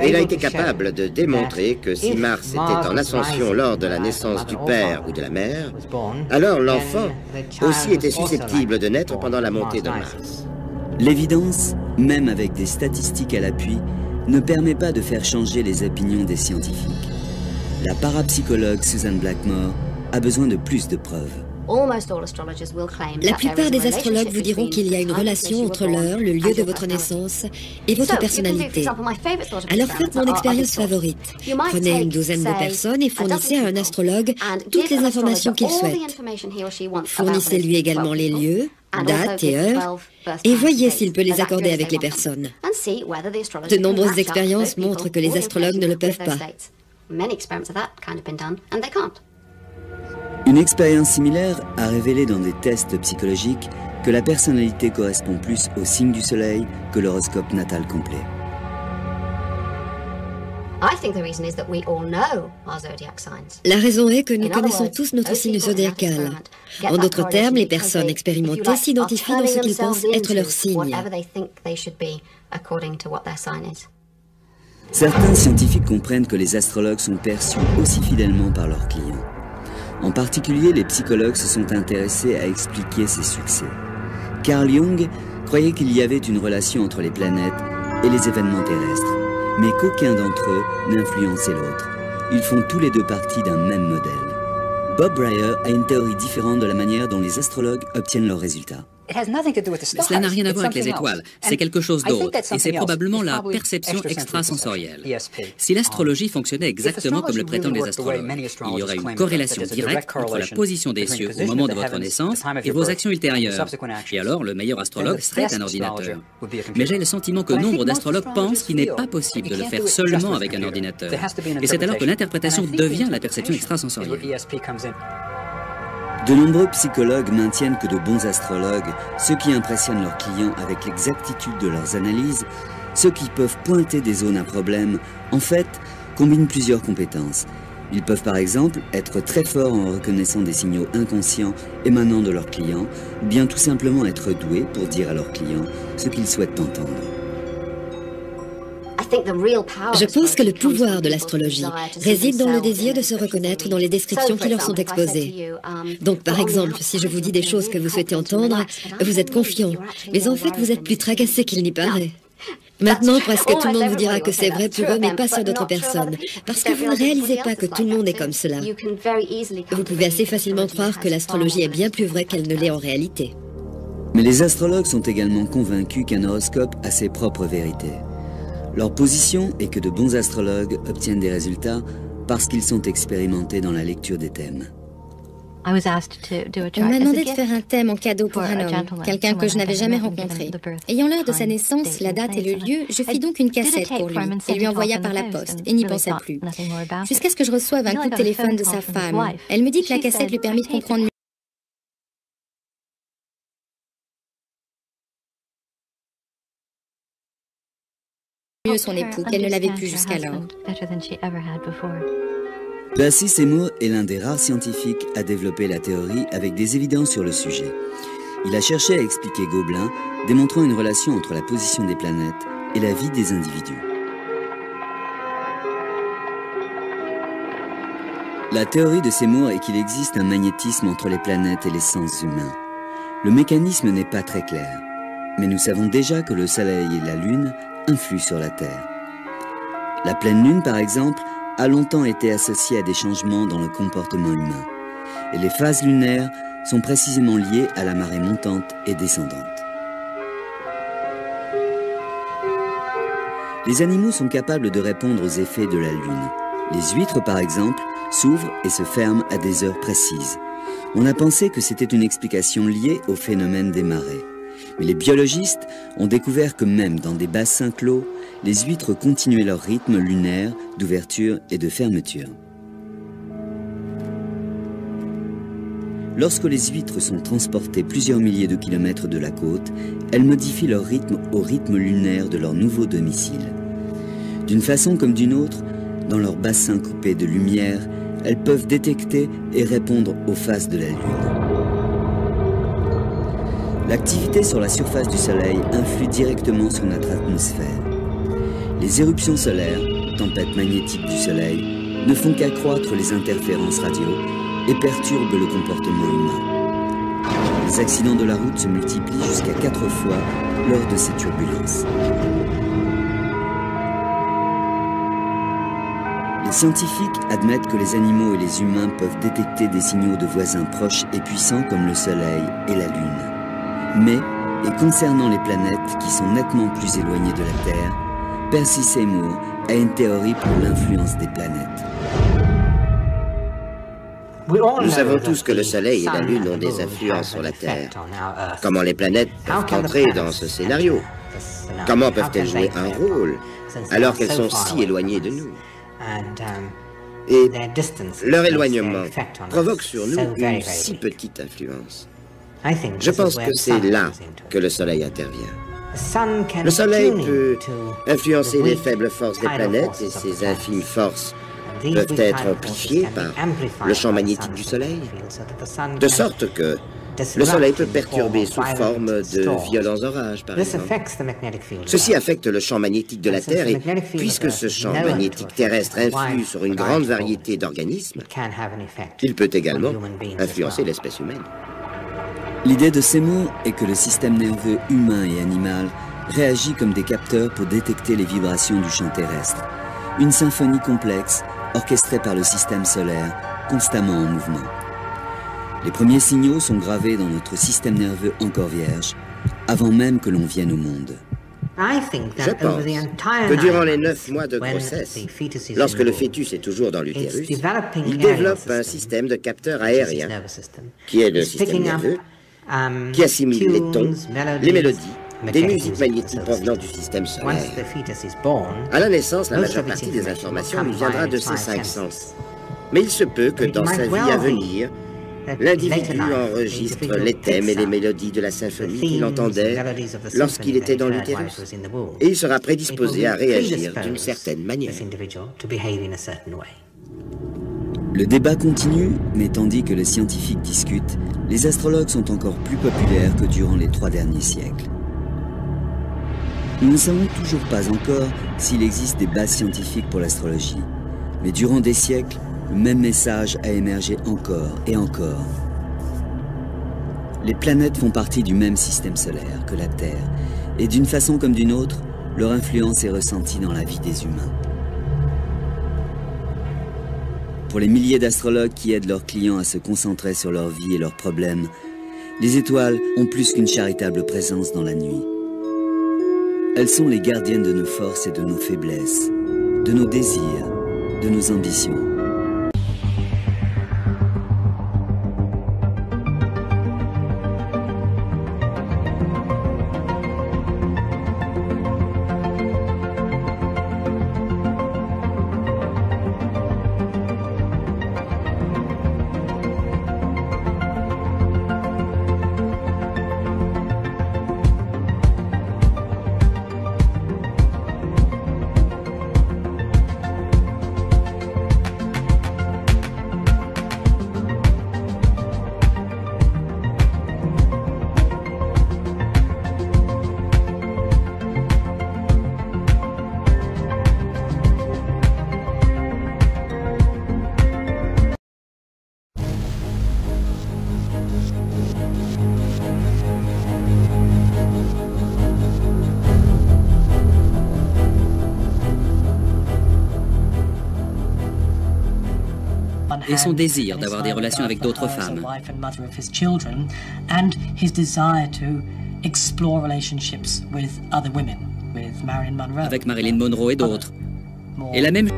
Il a été capable de démontrer que si Mars était en ascension lors de la naissance du père ou de la mère, alors l'enfant aussi était susceptible de naître pendant la montée de Mars. L'évidence, même avec des statistiques à l'appui, ne permet pas de faire changer les opinions des scientifiques. La parapsychologue Susan Blackmore a besoin de plus de preuves. La plupart des astrologues vous diront qu'il y a une relation entre l'heure, le lieu de votre naissance et votre personnalité. Alors faites mon expérience favorite. Prenez une douzaine de personnes et fournissez à un astrologue toutes les informations qu'il souhaite. Fournissez-lui également les lieux, dates et heures, et voyez s'il peut les accorder avec les personnes. De nombreuses expériences montrent que les astrologues ne le peuvent pas. Une expérience similaire a révélé dans des tests psychologiques que la personnalité correspond plus au signe du soleil que l'horoscope natal complet. La raison est que nous connaissons tous notre signe zodiacal. En d'autres termes, les personnes expérimentées s'identifient dans ce qu'ils pensent être leur signe. Certains scientifiques comprennent que les astrologues sont perçus aussi fidèlement par leurs clients. En particulier, les psychologues se sont intéressés à expliquer ces succès. Carl Jung croyait qu'il y avait une relation entre les planètes et les événements terrestres, mais qu'aucun d'entre eux n'influençait l'autre. Ils font tous les deux partie d'un même modèle. Bob Breyer a une théorie différente de la manière dont les astrologues obtiennent leurs résultats. Cela n'a rien à voir avec les étoiles, c'est quelque chose d'autre, et c'est probablement la perception extrasensorielle. Si l'astrologie fonctionnait exactement comme le prétendent les astrologues, il y aurait une corrélation directe entre la position des cieux au moment de votre naissance et vos actions ultérieures. Et alors, le meilleur astrologue serait un ordinateur. Mais j'ai le sentiment que nombre d'astrologues pensent qu'il n'est pas possible de le faire seulement avec un ordinateur. Et c'est alors que l'interprétation devient la perception extrasensorielle. De nombreux psychologues maintiennent que de bons astrologues, ceux qui impressionnent leurs clients avec l'exactitude de leurs analyses, ceux qui peuvent pointer des zones à problème, en fait, combinent plusieurs compétences. Ils peuvent par exemple être très forts en reconnaissant des signaux inconscients émanant de leurs clients, ou bien tout simplement être doués pour dire à leurs clients ce qu'ils souhaitent entendre. Je pense que le pouvoir de l'astrologie réside dans le désir de se reconnaître dans les descriptions qui leur sont exposées. Donc, par exemple, si je vous dis des choses que vous souhaitez entendre, vous êtes confiant, mais en fait, vous êtes plus tracassé qu'il n'y paraît. Maintenant, presque tout le monde vous dira que c'est vrai pour eux, mais pas sur d'autres personnes, parce que vous ne réalisez pas que tout le monde est comme cela. Vous pouvez assez facilement croire que l'astrologie est bien plus vraie qu'elle ne l'est en réalité. Mais les astrologues sont également convaincus qu'un horoscope a ses propres vérités. Leur position est que de bons astrologues obtiennent des résultats parce qu'ils sont expérimentés dans la lecture des thèmes. On m'a demandé de faire un thème en cadeau pour un homme, quelqu'un que je n'avais jamais rencontré. Ayant l'heure de sa naissance, la date et le lieu, je fis donc une cassette pour lui et lui envoya par la poste, et n'y pensai plus. Jusqu'à ce que je reçoive un coup de téléphone de sa femme. Elle me dit que la cassette lui permit de comprendre mieux son époux qu'elle ne l'avait pu jusqu'alors. Percy Seymour est l'un des rares scientifiques à développer la théorie avec des évidences sur le sujet. Il a cherché à expliquer Gobelin, démontrant une relation entre la position des planètes et la vie des individus. La théorie de Seymour est qu'il existe un magnétisme entre les planètes et les sens humains. Le mécanisme n'est pas très clair, mais nous savons déjà que le Soleil et la Lune influent sur la Terre. La pleine Lune, par exemple, a longtemps été associée à des changements dans le comportement humain. Et les phases lunaires sont précisément liées à la marée montante et descendante. Les animaux sont capables de répondre aux effets de la Lune. Les huîtres, par exemple, s'ouvrent et se ferment à des heures précises. On a pensé que c'était une explication liée au phénomène des marées. Mais les biologistes ont découvert que même dans des bassins clos, les huîtres continuaient leur rythme lunaire d'ouverture et de fermeture. Lorsque les huîtres sont transportées plusieurs milliers de kilomètres de la côte, elles modifient leur rythme au rythme lunaire de leur nouveau domicile. D'une façon comme d'une autre, dans leur bassin coupé de lumière, elles peuvent détecter et répondre aux phases de la Lune. L'activité sur la surface du Soleil influe directement sur notre atmosphère. Les éruptions solaires, tempêtes magnétiques du Soleil, ne font qu'accroître les interférences radio et perturbent le comportement humain. Les accidents de la route se multiplient jusqu'à 4 fois lors de ces turbulences. Les scientifiques admettent que les animaux et les humains peuvent détecter des signaux de voisins proches et puissants comme le Soleil et la Lune. Mais, et concernant les planètes qui sont nettement plus éloignées de la Terre, Percy Seymour a une théorie pour l'influence des planètes. Nous savons tous que le Soleil et la Lune ont des influences sur la Terre. Comment les planètes peuvent entrer dans ce scénario? Comment peuvent-elles jouer un rôle alors qu'elles sont si éloignées de nous? Et leur éloignement provoque sur nous une si petite influence. Je pense que c'est là que le Soleil intervient. Le Soleil peut influencer les faibles forces des planètes et ces infimes forces peuvent être amplifiées par le champ magnétique du Soleil, de sorte que le Soleil peut perturber sous forme de violents orages, par exemple. Ceci affecte le champ magnétique de la Terre et puisque ce champ magnétique terrestre influe sur une grande variété d'organismes, il peut également influencer l'espèce humaine. L'idée de Seymour est que le système nerveux humain et animal réagit comme des capteurs pour détecter les vibrations du champ terrestre. Une symphonie complexe, orchestrée par le système solaire, constamment en mouvement. Les premiers signaux sont gravés dans notre système nerveux encore vierge, avant même que l'on vienne au monde. Je pense que durant les 9 mois de grossesse, lorsque le fœtus est toujours dans l'utérus, il développe un système de capteurs aériens, qui est le système nerveux, qui assimile les tons, les mélodies, des musiques magnétiques provenant du système solaire. À la naissance, la majeure partie des informations nous viendra de ces 5 sens. Mais il se peut que dans sa vie à venir, l'individu enregistre les thèmes et les mélodies de la symphonie qu'il entendait lorsqu'il était dans l'utérus, et il sera prédisposé à réagir d'une certaine manière. Le débat continue, mais tandis que les scientifiques discutent, les astrologues sont encore plus populaires que durant les 3 derniers siècles. Nous ne savons toujours pas encore s'il existe des bases scientifiques pour l'astrologie, mais durant des siècles, le même message a émergé encore et encore. Les planètes font partie du même système solaire que la Terre, et d'une façon comme d'une autre, leur influence est ressentie dans la vie des humains. Pour les milliers d'astrologues qui aident leurs clients à se concentrer sur leur vie et leurs problèmes, les étoiles ont plus qu'une charitable présence dans la nuit. Elles sont les gardiennes de nos forces et de nos faiblesses, de nos désirs, de nos ambitions. Et son désir d'avoir des relations avec d'autres femmes. Avec Marilyn Monroe et d'autres. Et la même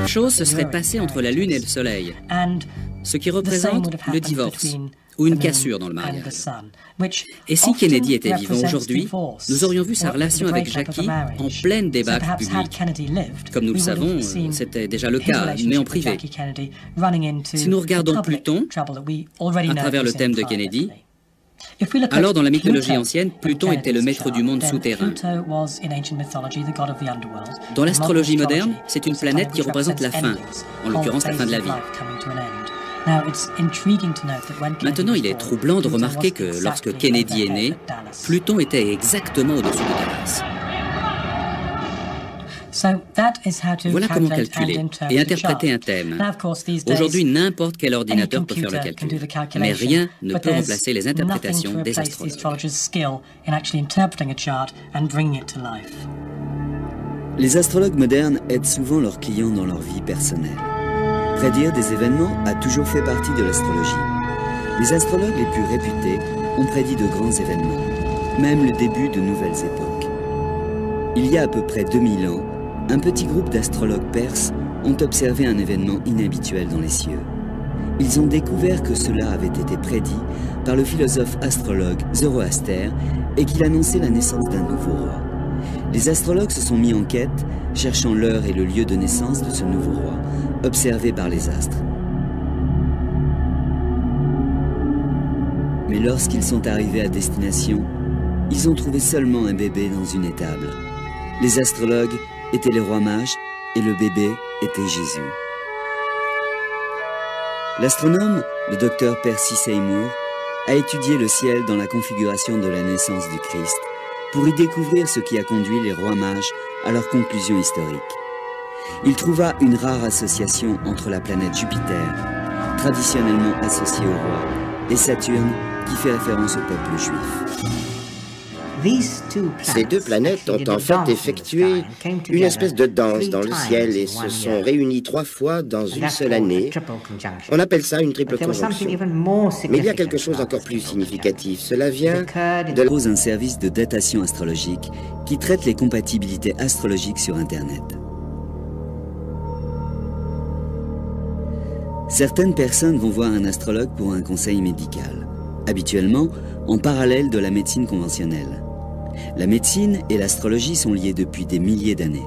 chose se serait passée entre la Lune et le Soleil, ce qui représente le divorce ou une cassure dans le mariage. Et si Kennedy était vivant aujourd'hui, nous aurions vu sa relation avec Jackie en pleine débâcle publique. Comme nous le savons, c'était déjà le cas, mais en privé. Si nous regardons Pluton, à travers le thème de Kennedy, alors dans la mythologie ancienne, Pluton était le maître du monde souterrain. Dans l'astrologie moderne, c'est une planète qui représente la fin, en l'occurrence la fin de la vie. Maintenant, il est troublant de remarquer que lorsque Kennedy est né, Pluton était exactement au-dessus de Dallas. Voilà comment calculer et interpréter un thème. Aujourd'hui, n'importe quel ordinateur peut faire le calcul, mais rien ne peut remplacer les interprétations des astrologues. Les astrologues modernes aident souvent leurs clients dans leur vie personnelle. Prédire des événements a toujours fait partie de l'astrologie. Les astrologues les plus réputés ont prédit de grands événements, même le début de nouvelles époques. Il y a à peu près 2000 ans, un petit groupe d'astrologues perses ont observé un événement inhabituel dans les cieux. Ils ont découvert que cela avait été prédit par le philosophe astrologue Zoroaster et qu'il annonçait la naissance d'un nouveau roi. Les astrologues se sont mis en quête, cherchant l'heure et le lieu de naissance de ce nouveau roi, observé par les astres. Mais lorsqu'ils sont arrivés à destination, ils ont trouvé seulement un bébé dans une étable. Les astrologues étaient les rois mages et le bébé était Jésus. L'astronome, le docteur Percy Seymour, a étudié le ciel dans la configuration de la naissance du Christ pour y découvrir ce qui a conduit les rois mages à leur conclusion historique. Il trouva une rare association entre la planète Jupiter, traditionnellement associée au roi, et Saturne, qui fait référence au peuple juif. Ces deux planètes ont en fait effectué une espèce de danse dans le ciel et se sont réunies 3 fois dans une seule année. On appelle ça une triple conjonction. Mais il y a quelque chose encore plus significatif. Cela vient de un service de datation astrologique qui traite les compatibilités astrologiques sur Internet. Certaines personnes vont voir un astrologue pour un conseil médical, habituellement en parallèle de la médecine conventionnelle. La médecine et l'astrologie sont liées depuis des milliers d'années.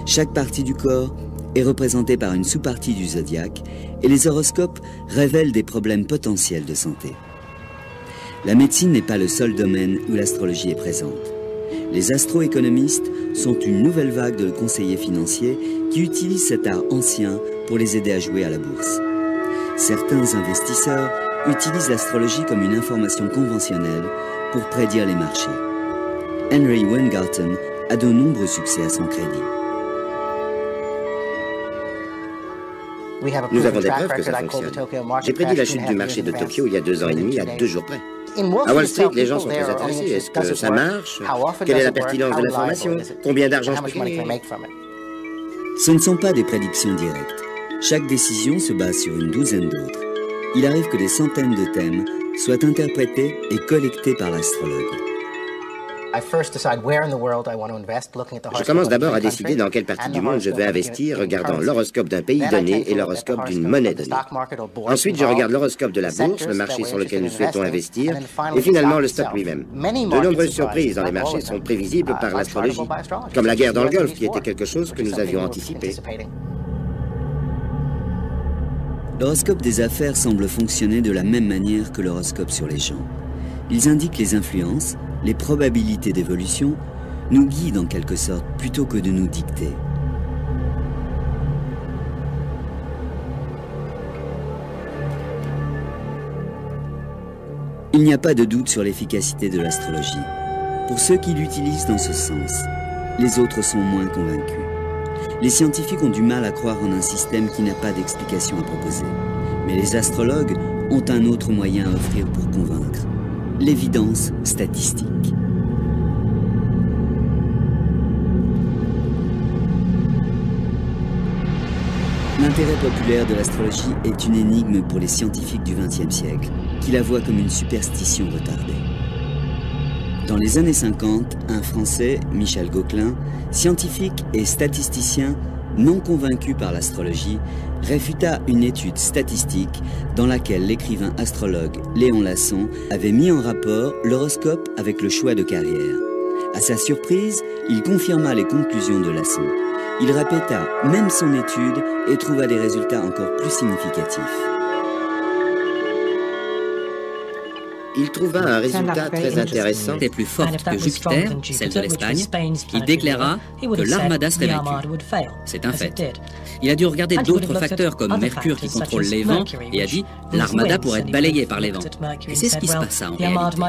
Chaque partie du corps est représentée par une sous-partie du zodiaque et les horoscopes révèlent des problèmes potentiels de santé. La médecine n'est pas le seul domaine où l'astrologie est présente. Les astroéconomistes sont une nouvelle vague de conseillers financiers qui utilisent cet art ancien pour les aider à jouer à la bourse. Certains investisseurs utilisent l'astrologie comme une information conventionnelle pour prédire les marchés. Henry Weingarten a de nombreux succès à son crédit. Nous avons des preuves que ça fonctionne. J'ai prédit la chute du marché de Tokyo il y a 2 ans et demi, à 2 jours près. À Wall Street, les gens sont très intéressés. Est-ce que ça marche? Quelle est la pertinence de l'information? Combien d'argent je peux gagner? Ce ne sont pas des prédictions directes. Chaque décision se base sur une douzaine d'autres. Il arrive que des centaines de thèmes soient interprétés et collectés par l'astrologue. Je commence d'abord à décider dans quelle partie du monde je veux investir, regardant l'horoscope d'un pays donné et l'horoscope d'une monnaie donnée. Ensuite, je regarde l'horoscope de la bourse, le marché sur lequel nous souhaitons investir, et finalement le stock lui-même. De nombreuses surprises dans les marchés sont prévisibles par l'astrologie, comme la guerre dans le Golfe, qui était quelque chose que nous avions anticipé. L'horoscope des affaires semble fonctionner de la même manière que l'horoscope sur les gens. Ils indiquent les influences, les probabilités d'évolution, nous guident en quelque sorte plutôt que de nous dicter. Il n'y a pas de doute sur l'efficacité de l'astrologie. Pour ceux qui l'utilisent dans ce sens, les autres sont moins convaincus. Les scientifiques ont du mal à croire en un système qui n'a pas d'explication à proposer. Mais les astrologues ont un autre moyen à offrir pour convaincre. L'évidence statistique. L'intérêt populaire de l'astrologie est une énigme pour les scientifiques du XXe siècle, qui la voient comme une superstition retardée. Dans les années 50, un Français, Michel Gauquelin, scientifique et statisticien non convaincu par l'astrologie, réfuta une étude statistique dans laquelle l'écrivain astrologue Léon Lasson avait mis en rapport l'horoscope avec le choix de carrière. À sa surprise, il confirma les conclusions de Lasson. Il répéta même son étude et trouva des résultats encore plus significatifs. Il trouva un résultat très intéressant. Était plus forte que Jupiter, celle de l'Espagne. Il déclara que l'Armada serait vaincue. C'est un fait. Il a dû regarder d'autres facteurs comme Mercure qui contrôle les vents et a dit l'Armada pourrait être balayée par les vents. Et c'est ce qui se passa en réalité.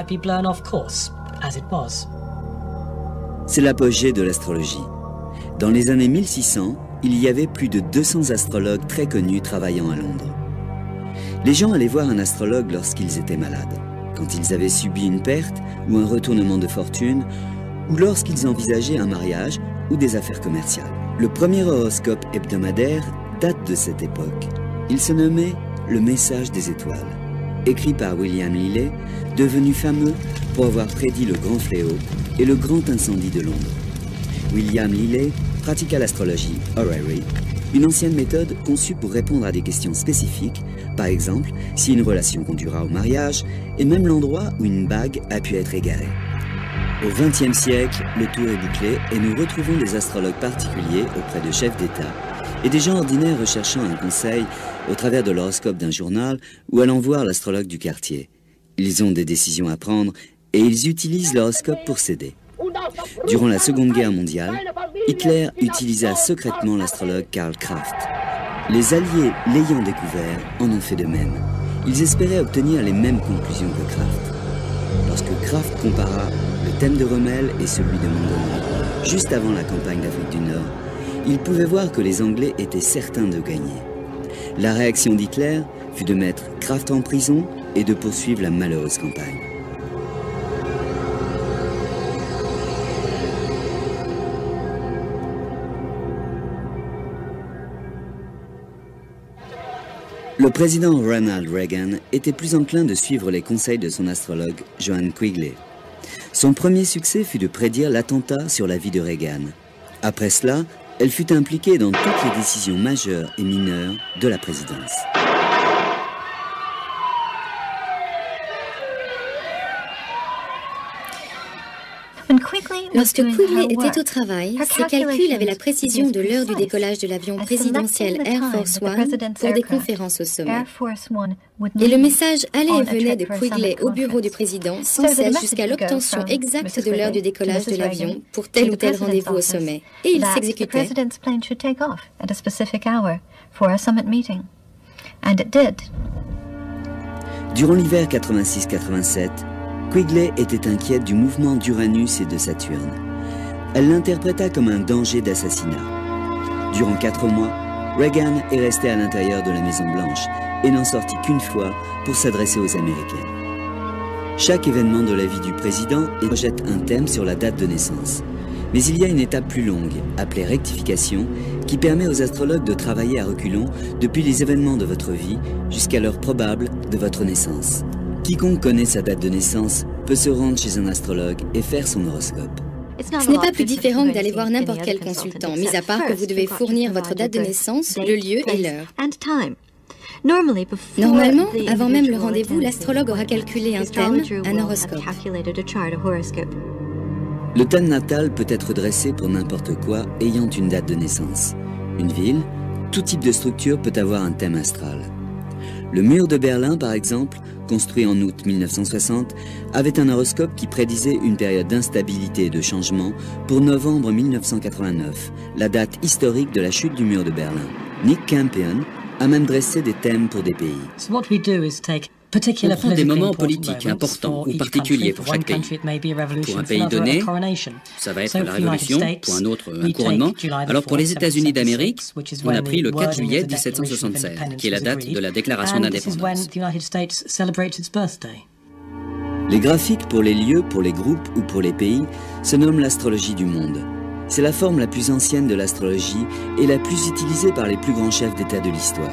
C'est l'apogée de l'astrologie. Dans les années 1600, il y avait plus de 200 astrologues très connus travaillant à Londres. Les gens allaient voir un astrologue lorsqu'ils étaient malades, quand ils avaient subi une perte ou un retournement de fortune, ou lorsqu'ils envisageaient un mariage ou des affaires commerciales. Le premier horoscope hebdomadaire date de cette époque. Il se nommait « Le message des étoiles », écrit par William Lilly, devenu fameux pour avoir prédit le grand fléau et le grand incendie de Londres. William Lilly pratiqua l'astrologie horary, une ancienne méthode conçue pour répondre à des questions spécifiques, par exemple si une relation conduira au mariage et même l'endroit où une bague a pu être égarée. Au XXe siècle, le tour est bouclé et nous retrouvons des astrologues particuliers auprès de chefs d'État et des gens ordinaires recherchant un conseil au travers de l'horoscope d'un journal ou allant voir l'astrologue du quartier. Ils ont des décisions à prendre et ils utilisent l'horoscope pour s'aider. Durant la Seconde Guerre mondiale, Hitler utilisa secrètement l'astrologue Karl Kraft. Les Alliés, l'ayant découvert, en ont fait de même. Ils espéraient obtenir les mêmes conclusions que Kraft. Lorsque Kraft compara le thème de Rommel et celui de Montgomery, juste avant la campagne d'Afrique du Nord, il pouvait voir que les Anglais étaient certains de gagner. La réaction d'Hitler fut de mettre Kraft en prison et de poursuivre la malheureuse campagne. Le président Ronald Reagan était plus enclin de suivre les conseils de son astrologue Johann Quigley. Son premier succès fut de prédire l'attentat sur la vie de Reagan. Après cela, elle fut impliquée dans toutes les décisions majeures et mineures de la présidence. Lorsque Quigley était au travail, ses calculs avaient la précision de l'heure du décollage de l'avion présidentiel Air Force One pour des conférences au sommet. Et le message allait et venait de Quigley au bureau du président sans cesse jusqu'à l'obtention exacte de l'heure du décollage de l'avion pour tel ou tel rendez-vous au sommet. Et il s'exécutait. Durant l'hiver 86-87, Quigley était inquiète du mouvement d'Uranus et de Saturne. Elle l'interpréta comme un danger d'assassinat. Durant 4 mois, Reagan est resté à l'intérieur de la Maison-Blanche et n'en sortit qu'une fois pour s'adresser aux Américains. Chaque événement de la vie du président projette un thème sur la date de naissance. Mais il y a une étape plus longue, appelée rectification, qui permet aux astrologues de travailler à reculons depuis les événements de votre vie jusqu'à l'heure probable de votre naissance. Quiconque connaît sa date de naissance peut se rendre chez un astrologue et faire son horoscope. Ce n'est pas plus différent que d'aller voir n'importe quel consultant, mis à part que vous devez fournir votre date de naissance, le lieu et l'heure. Normalement, avant même le rendez-vous, l'astrologue aura calculé un thème, un horoscope. Le thème natal peut être dressé pour n'importe quoi ayant une date de naissance. Une ville, tout type de structure peut avoir un thème astral. Le mur de Berlin, par exemple, construit en août 1960, avait un horoscope qui prédisait une période d'instabilité et de changement pour novembre 1989, la date historique de la chute du mur de Berlin. Nick Campion a même dressé des thèmes pour des pays. On prend des moments politiques importants ou particuliers pour chaque pays. Pour un pays donné, ça va être la Révolution, pour un autre, un couronnement. Alors pour les États-Unis d'Amérique, on a pris le 4 juillet 1776, qui est la date de la déclaration d'indépendance. Les graphiques pour les lieux, pour les groupes ou pour les pays se nomment l'astrologie du monde. C'est la forme la plus ancienne de l'astrologie et la plus utilisée par les plus grands chefs d'État de l'histoire.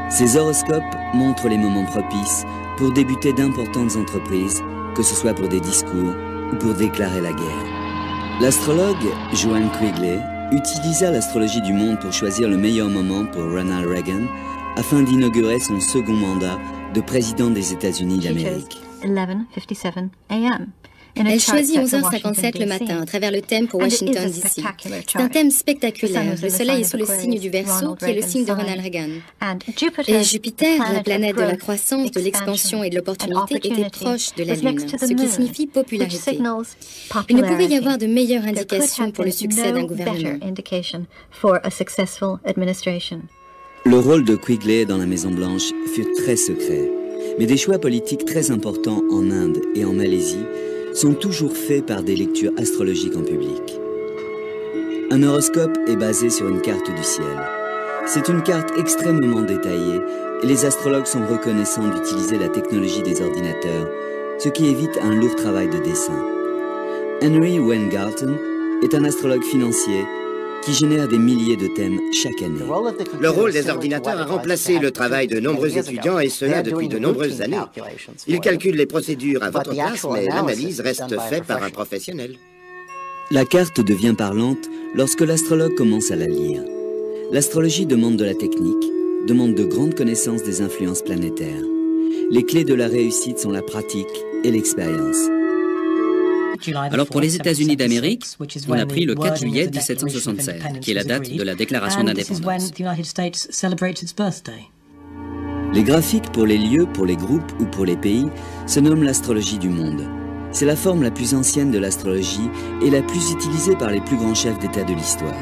Ces horoscopes montrent les moments propices pour débuter d'importantes entreprises, que ce soit pour des discours ou pour déclarer la guerre. L'astrologue Joanne Quigley utilisa l'astrologie du monde pour choisir le meilleur moment pour Ronald Reagan afin d'inaugurer son second mandat de président des États-Unis d'Amérique. Elle choisit 11h57 le matin à travers le thème pour Washington, D.C. C'est un thème spectaculaire. Le Soleil est sous le signe du Verseau, qui est le signe de Ronald Reagan. Et Jupiter, la planète de la croissance, de l'expansion et de l'opportunité, était proche de la Lune, ce qui signifie popularité. Il ne pouvait y avoir de meilleure indication pour le succès d'un gouvernement. Le rôle de Quigley dans la Maison-Blanche fut très secret, mais des choix politiques très importants en Inde et en Malaisie sont toujours faits par des lectures astrologiques en public. Un horoscope est basé sur une carte du ciel. C'est une carte extrêmement détaillée et les astrologues sont reconnaissants d'utiliser la technologie des ordinateurs, ce qui évite un lourd travail de dessin. Henry Weingarten est un astrologue financier qui génère des milliers de thèmes chaque année. Le rôle des ordinateurs a remplacé le travail de nombreux étudiants, et cela depuis de nombreuses années. Ils calculent les procédures à votre place, mais l'analyse reste faite par un professionnel. La carte devient parlante lorsque l'astrologue commence à la lire. L'astrologie demande de la technique, demande de grandes connaissances des influences planétaires. Les clés de la réussite sont la pratique et l'expérience. Alors pour les États-Unis d'Amérique, on a pris le 4 juillet 1776, qui est la date de la déclaration d'indépendance. Les graphiques pour les lieux, pour les groupes ou pour les pays se nomment l'astrologie du monde. C'est la forme la plus ancienne de l'astrologie et la plus utilisée par les plus grands chefs d'État de l'histoire.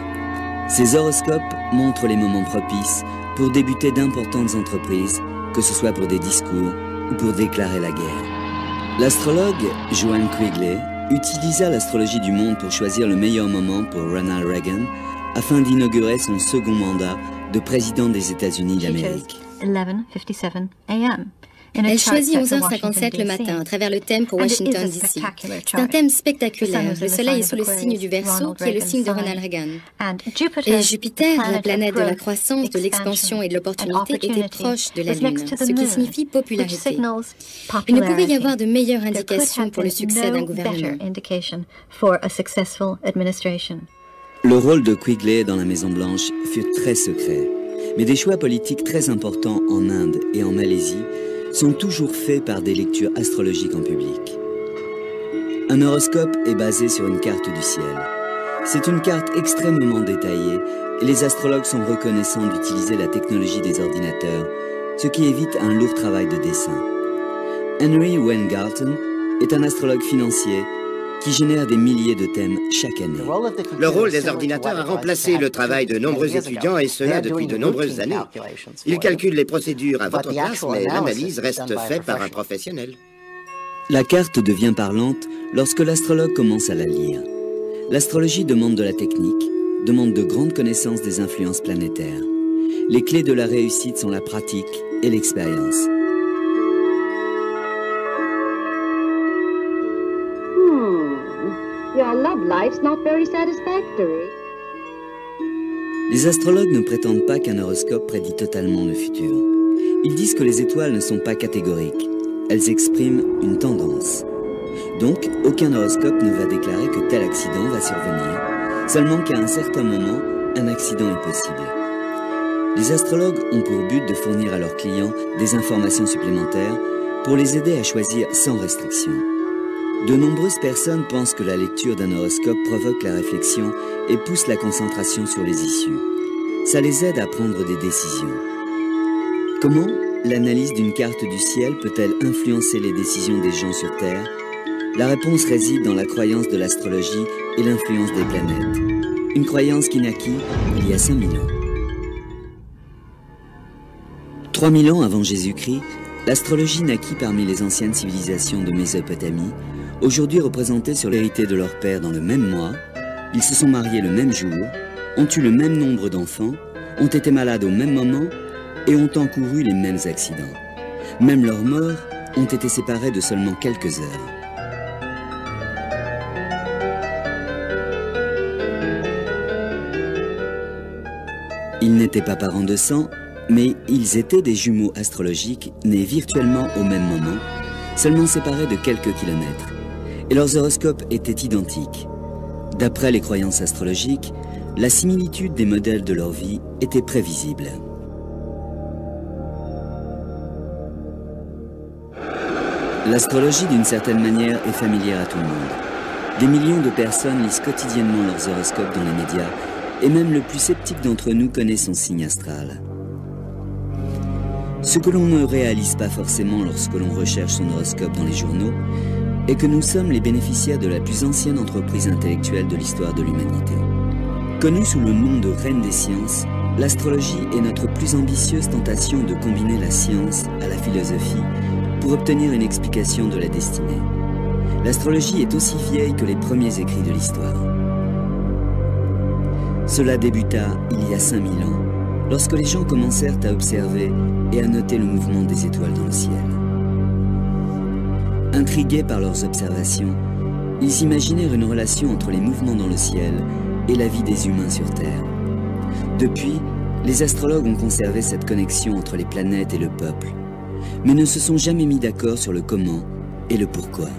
Ces horoscopes montrent les moments propices pour débuter d'importantes entreprises, que ce soit pour des discours ou pour déclarer la guerre. L'astrologue Joanne Quigley utilisa l'astrologie du monde pour choisir le meilleur moment pour Ronald Reagan afin d'inaugurer son second mandat de président des États-Unis d'Amérique. Elle choisit 11h57 le matin à travers le thème pour Washington, D.C. C'est un thème spectaculaire. Le Soleil est sous le signe du Verseau, qui est le signe de Ronald Reagan. Et Jupiter, la planète de la croissance, de l'expansion et de l'opportunité, était proche de la Lune, ce qui signifie popularité. Il ne pouvait y avoir de meilleure indication pour le succès d'un gouvernement. Le rôle de Quigley dans la Maison-Blanche fut très secret, mais des choix politiques très importants en Inde et en Malaisie sont toujours faits par des lectures astrologiques en public. Un horoscope est basé sur une carte du ciel. C'est une carte extrêmement détaillée et les astrologues sont reconnaissants d'utiliser la technologie des ordinateurs, ce qui évite un lourd travail de dessin. Henry Weingarten est un astrologue financier qui génère des milliers de thèmes chaque année. Le rôle des ordinateurs a remplacé le travail de nombreux étudiants, et cela depuis de nombreuses années. Ils calculent les procédures à votre place, mais l'analyse reste faite par un professionnel. La carte devient parlante lorsque l'astrologue commence à la lire. L'astrologie demande de la technique, demande de grandes connaissances des influences planétaires. Les clés de la réussite sont la pratique et l'expérience. Your love life's not very satisfactory. Les astrologues ne prétendent pas qu'un horoscope prédit totalement le futur. Ils disent que les étoiles ne sont pas catégoriques. Elles expriment une tendance. Donc, aucun horoscope ne va déclarer que tel accident va survenir, seulement qu'à un certain moment, un accident est possible. Les astrologues ont pour but de fournir à leurs clients des informations supplémentaires pour les aider à choisir sans restriction. De nombreuses personnes pensent que la lecture d'un horoscope provoque la réflexion et pousse la concentration sur les issues. Ça les aide à prendre des décisions. Comment l'analyse d'une carte du ciel peut-elle influencer les décisions des gens sur Terre? La réponse réside dans la croyance de l'astrologie et l'influence des planètes. Une croyance qui naquit il y a 5000 ans. 3000 ans avant Jésus-Christ, l'astrologie naquit parmi les anciennes civilisations de Mésopotamie, aujourd'hui représentées sur l'hérité de leur père dans le même mois. Ils se sont mariés le même jour, ont eu le même nombre d'enfants, ont été malades au même moment et ont encouru les mêmes accidents. Même leurs morts ont été séparés de seulement quelques heures. Ils n'étaient pas parents de sang, mais ils étaient des jumeaux astrologiques nés virtuellement au même moment, seulement séparés de quelques kilomètres. Et leurs horoscopes étaient identiques. D'après les croyances astrologiques, la similitude des modèles de leur vie était prévisible. L'astrologie, d'une certaine manière, est familière à tout le monde. Des millions de personnes lisent quotidiennement leurs horoscopes dans les médias, et même le plus sceptique d'entre nous connaît son signe astral. Ce que l'on ne réalise pas forcément lorsque l'on recherche son horoscope dans les journaux est que nous sommes les bénéficiaires de la plus ancienne entreprise intellectuelle de l'histoire de l'humanité. Connue sous le nom de reine des sciences, l'astrologie est notre plus ambitieuse tentation de combiner la science à la philosophie pour obtenir une explication de la destinée. L'astrologie est aussi vieille que les premiers écrits de l'histoire. Cela débuta il y a 5000 ans, lorsque les gens commencèrent à observer et à noter le mouvement des étoiles dans le ciel. Intrigués par leurs observations, ils imaginèrent une relation entre les mouvements dans le ciel et la vie des humains sur Terre. Depuis, les astrologues ont conservé cette connexion entre les planètes et le peuple, mais ne se sont jamais mis d'accord sur le comment et le pourquoi.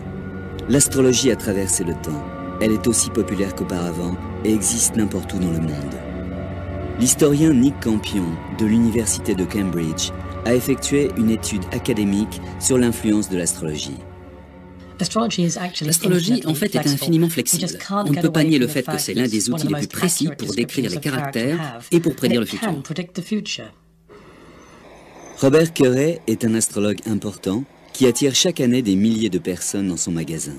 L'astrologie a traversé le temps. Elle est aussi populaire qu'auparavant et existe n'importe où dans le monde. L'historien Nick Campion de l'université de Cambridge a effectué une étude académique sur l'influence de l'astrologie. L'astrologie, en fait, est infiniment flexible. On ne peut pas nier le fait que c'est l'un des outils les plus précis pour décrire les caractères et pour prédire le futur. Robert Curray est un astrologue important qui attire chaque année des milliers de personnes dans son magasin.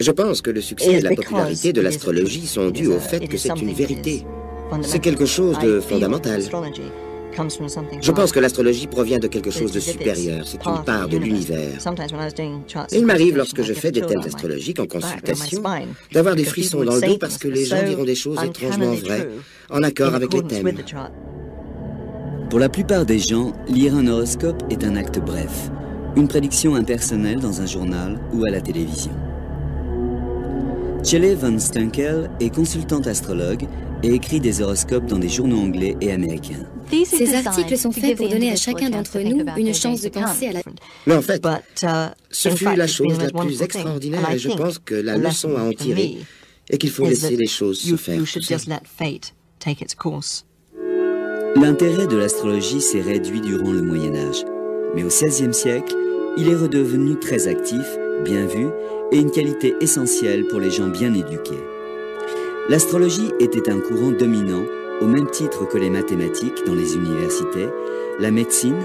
Je pense que le succès et la popularité de l'astrologie sont dus au fait que c'est une vérité. C'est quelque chose de fondamental. Je pense que l'astrologie provient de quelque chose de supérieur, c'est une part de l'univers. Il m'arrive, lorsque je fais des thèmes astrologiques en consultation, d'avoir des frissons dans le dos parce que les gens diront des choses étrangement vraies, en accord avec les thèmes. Pour la plupart des gens, lire un horoscope est un acte bref, une prédiction impersonnelle dans un journal ou à la télévision. Shelley Van Stunkel est consultante astrologue et écrit des horoscopes dans des journaux anglais et américains. Ces articles sont faits pour donner à chacun d'entre nous une chance de penser à la... Mais en fait, ce fut la chose la plus extraordinaire et je pense que la leçon à en tirer est qu'il faut laisser les choses se faire. L'intérêt de l'astrologie s'est réduit durant le Moyen-Âge, mais au XVIe siècle, il est redevenu très actif, bien vu et une qualité essentielle pour les gens bien éduqués. L'astrologie était un courant dominant au même titre que les mathématiques dans les universités, la médecine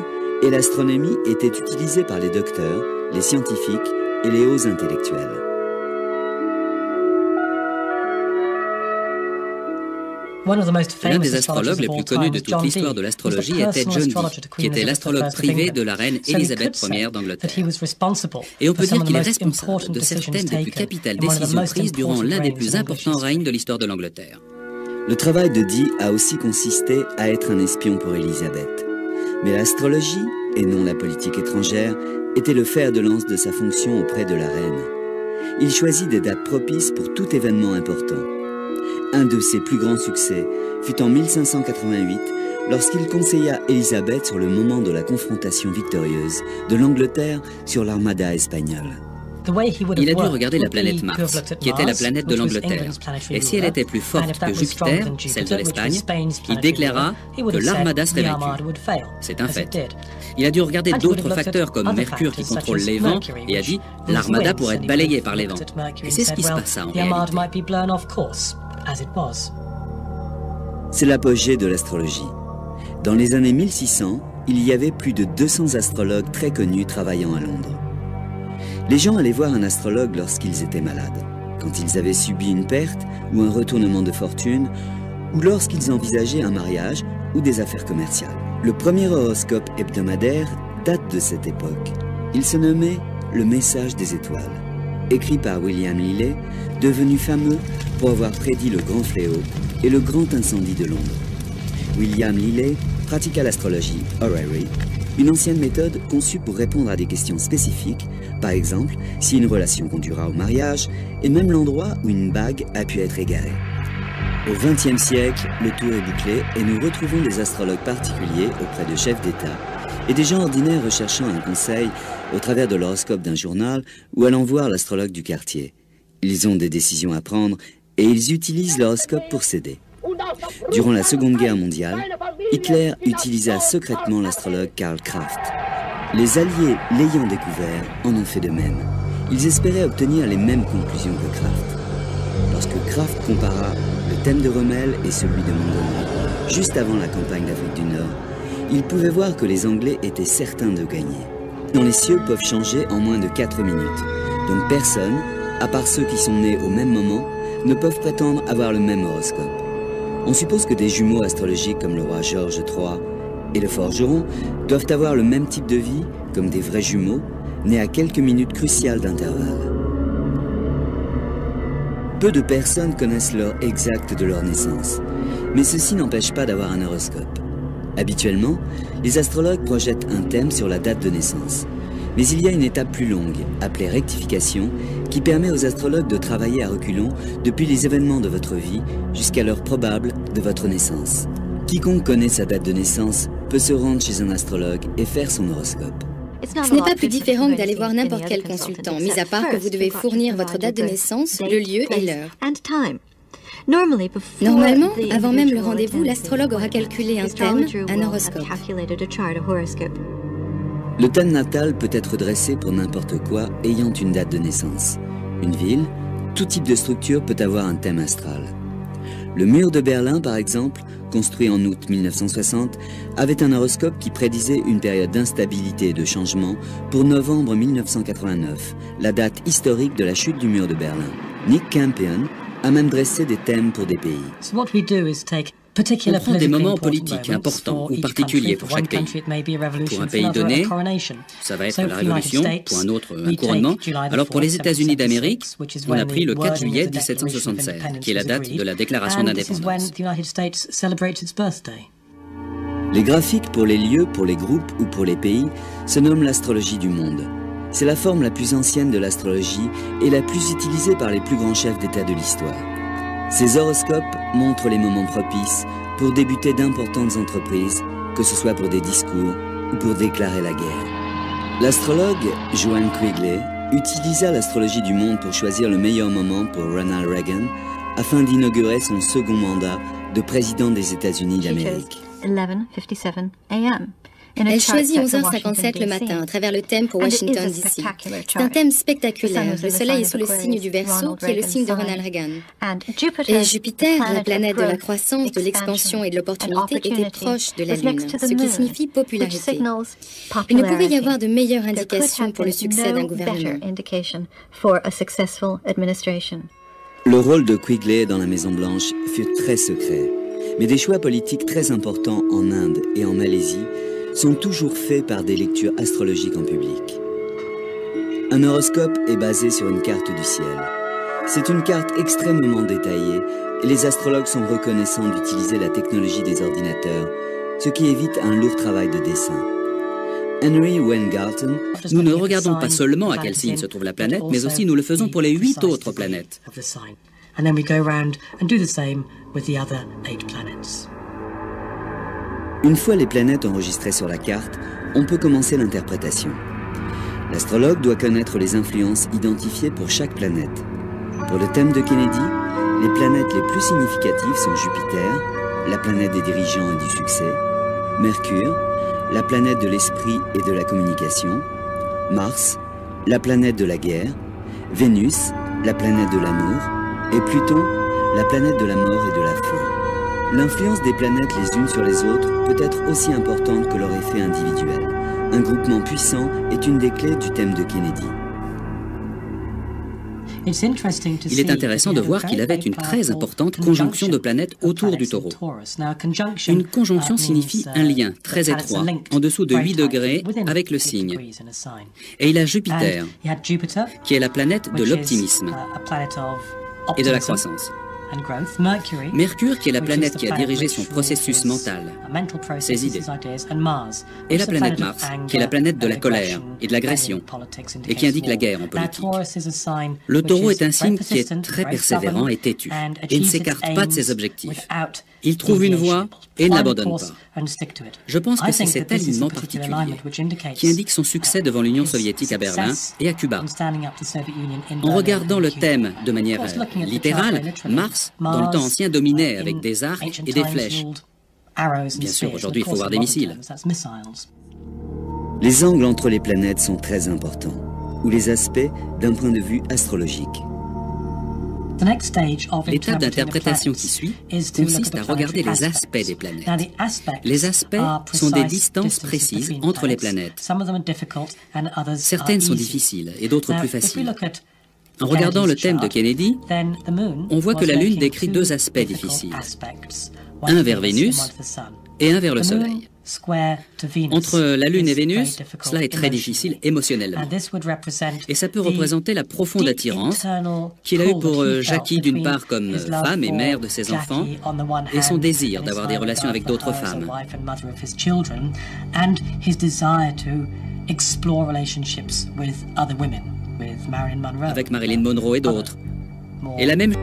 et l'astronomie étaient utilisées par les docteurs, les scientifiques et les hauts intellectuels. L'un des astrologues les plus connus de toute l'histoire de l'astrologie était John Dee, qui était l'astrologue privé de la reine Élisabeth Ier d'Angleterre. Et on peut dire qu'il est responsable de certaines des plus capitales décisions prises durant l'un des plus importants règnes de l'histoire de l'Angleterre. Le travail de Dee a aussi consisté à être un espion pour Élisabeth. Mais l'astrologie, et non la politique étrangère, était le fer de lance de sa fonction auprès de la reine. Il choisit des dates propices pour tout événement important. Un de ses plus grands succès fut en 1588, lorsqu'il conseilla Élisabeth sur le moment de la confrontation victorieuse de l'Angleterre sur l'armada espagnole. Il a dû regarder la planète Mars, qui était la planète de l'Angleterre. Et si elle était plus forte que Jupiter, celle de l'Espagne, il déclara que l'armada serait vaincue. C'est un fait. Il a dû regarder d'autres facteurs comme Mercure qui contrôle les vents et a dit « l'armada pourrait être balayée par les vents ». Et c'est ce qui se passa en réalité. C'est l'apogée de l'astrologie. Dans les années 1600, il y avait plus de 200 astrologues très connus travaillant à Londres. Les gens allaient voir un astrologue lorsqu'ils étaient malades, quand ils avaient subi une perte ou un retournement de fortune, ou lorsqu'ils envisageaient un mariage ou des affaires commerciales. Le premier horoscope hebdomadaire date de cette époque. Il se nommait « Le Message des étoiles », écrit par William Lilly, devenu fameux pour avoir prédit le grand fléau et le grand incendie de Londres. William Lilly pratiqua l'astrologie horary, une ancienne méthode conçue pour répondre à des questions spécifiques, par exemple si une relation conduira au mariage et même l'endroit où une bague a pu être égarée. Au XXe siècle, le tour est bouclé et nous retrouvons des astrologues particuliers auprès de chefs d'État et des gens ordinaires recherchant un conseil au travers de l'horoscope d'un journal ou allant voir l'astrologue du quartier. Ils ont des décisions à prendre et ils utilisent l'horoscope pour s'aider. Durant la Seconde Guerre mondiale, Hitler utilisa secrètement l'astrologue Karl Kraft. Les Alliés, l'ayant découvert, en ont fait de même. Ils espéraient obtenir les mêmes conclusions que Kraft. Lorsque Kraft compara le thème de Rommel et celui de Montgomery, juste avant la campagne d'Afrique du Nord, il pouvait voir que les Anglais étaient certains de gagner. Dont les cieux peuvent changer en moins de 4 minutes. Donc personne, à part ceux qui sont nés au même moment, ne peuvent prétendre avoir le même horoscope. On suppose que des jumeaux astrologiques comme le roi George III et le forgeron doivent avoir le même type de vie, comme des vrais jumeaux, nés à quelques minutes cruciales d'intervalle. Peu de personnes connaissent l'heure exacte de leur naissance, mais ceci n'empêche pas d'avoir un horoscope. Habituellement, les astrologues projettent un thème sur la date de naissance. Mais il y a une étape plus longue, appelée rectification, qui permet aux astrologues de travailler à reculons depuis les événements de votre vie jusqu'à l'heure probable de votre naissance. Quiconque connaît sa date de naissance peut se rendre chez un astrologue et faire son horoscope. Ce n'est pas plus différent que d'aller voir n'importe quel consultant, mis à part que vous devez fournir votre date de naissance, le lieu et l'heure. Normalement, avant même le rendez-vous, l'astrologue aura calculé un thème, un horoscope. Le thème natal peut être dressé pour n'importe quoi ayant une date de naissance. Une ville, tout type de structure peut avoir un thème astral. Le mur de Berlin, par exemple, construit en août 1960, avait un horoscope qui prédisait une période d'instabilité et de changement pour novembre 1989, la date historique de la chute du mur de Berlin. Nick Campion a même dressé des thèmes pour des pays. On prend des moments politiques importants ou particuliers pour chaque pays. Pour un pays donné, ça va être la Révolution, pour un autre, un couronnement. Alors pour les États-Unis d'Amérique, on a pris le 4 juillet 1776, qui est la date de la déclaration d'indépendance. Les graphiques pour les lieux, pour les groupes ou pour les pays se nomment l'astrologie du monde. C'est la forme la plus ancienne de l'astrologie et la plus utilisée par les plus grands chefs d'État de l'histoire. Ces horoscopes montrent les moments propices pour débuter d'importantes entreprises, que ce soit pour des discours ou pour déclarer la guerre. L'astrologue Joanne Quigley utilisa l'astrologie du monde pour choisir le meilleur moment pour Ronald Reagan afin d'inaugurer son second mandat de président des États-Unis d'Amérique. Elle choisit 11h57 le matin à travers le thème pour Washington, D.C. C'est un thème spectaculaire. Le Soleil est sous le signe du Verseau, qui est le signe de Ronald Reagan. Et Jupiter, la planète de la croissance, de l'expansion et de l'opportunité, était proche de la Lune, ce qui signifie popularité. Il ne pouvait y avoir de meilleure indication pour le succès d'un gouvernement. Le rôle de Quigley dans la Maison-Blanche fut très secret. Mais des choix politiques très importants en Inde et en Malaisie sont toujours faits par des lectures astrologiques en public. Un horoscope est basé sur une carte du ciel. C'est une carte extrêmement détaillée et les astrologues sont reconnaissants d'utiliser la technologie des ordinateurs, ce qui évite un lourd travail de dessin. Henry Weingarten, nous ne regardons pas seulement à quel signe se trouve la planète, mais aussi nous le faisons pour les 8 autres planètes. Une fois les planètes enregistrées sur la carte, on peut commencer l'interprétation. L'astrologue doit connaître les influences identifiées pour chaque planète. Pour le thème de Kennedy, les planètes les plus significatives sont Jupiter, la planète des dirigeants et du succès, Mercure, la planète de l'esprit et de la communication, Mars, la planète de la guerre, Vénus, la planète de l'amour, et Pluton, la planète de la mort et de la foi. L'influence des planètes les unes sur les autres peut être aussi importante que leur effet individuel. Un groupement puissant est une des clés du thème de Kennedy. Il est intéressant de voir qu'il avait une très importante conjonction de planètes autour du Taureau. Une conjonction signifie un lien très étroit, en dessous de 8 degrés, avec le signe. Et il a Jupiter, qui est la planète de l'optimisme et de la croissance. Mercure, qui est la planète qui a dirigé son processus mental, ses idées. Et la planète Mars, qui est la planète de la colère et de l'agression, et qui indique la guerre en politique. Le Taureau est un signe qui est très persévérant et têtu, et ne s'écarte pas de ses objectifs. Il trouve une voie et n'abandonne pas. Je pense que c'est cet alignement particulier qui indique son succès devant l'Union soviétique à Berlin et à Cuba. En regardant le thème de manière littérale, Mars, dans le temps ancien, dominait avec des arcs et des flèches. Bien sûr, aujourd'hui, il faut voir des missiles. Les angles entre les planètes sont très importants, ou les aspects d'un point de vue astrologique. L'étape d'interprétation qui suit consiste à regarder les aspects des planètes. Les aspects sont des distances précises entre les planètes. Certaines sont difficiles et d'autres plus faciles. En regardant le thème de Kennedy, on voit que la Lune décrit 2 aspects difficiles. Un vers Vénus et un vers le Soleil. Entre la Lune et Vénus, cela est très difficile émotionnellement. Et ça peut représenter la profonde attirance qu'il a eue pour Jackie d'une part comme femme et mère de ses enfants, et son désir d'avoir des relations avec d'autres femmes. Avec Marilyn Monroe et d'autres. Et la même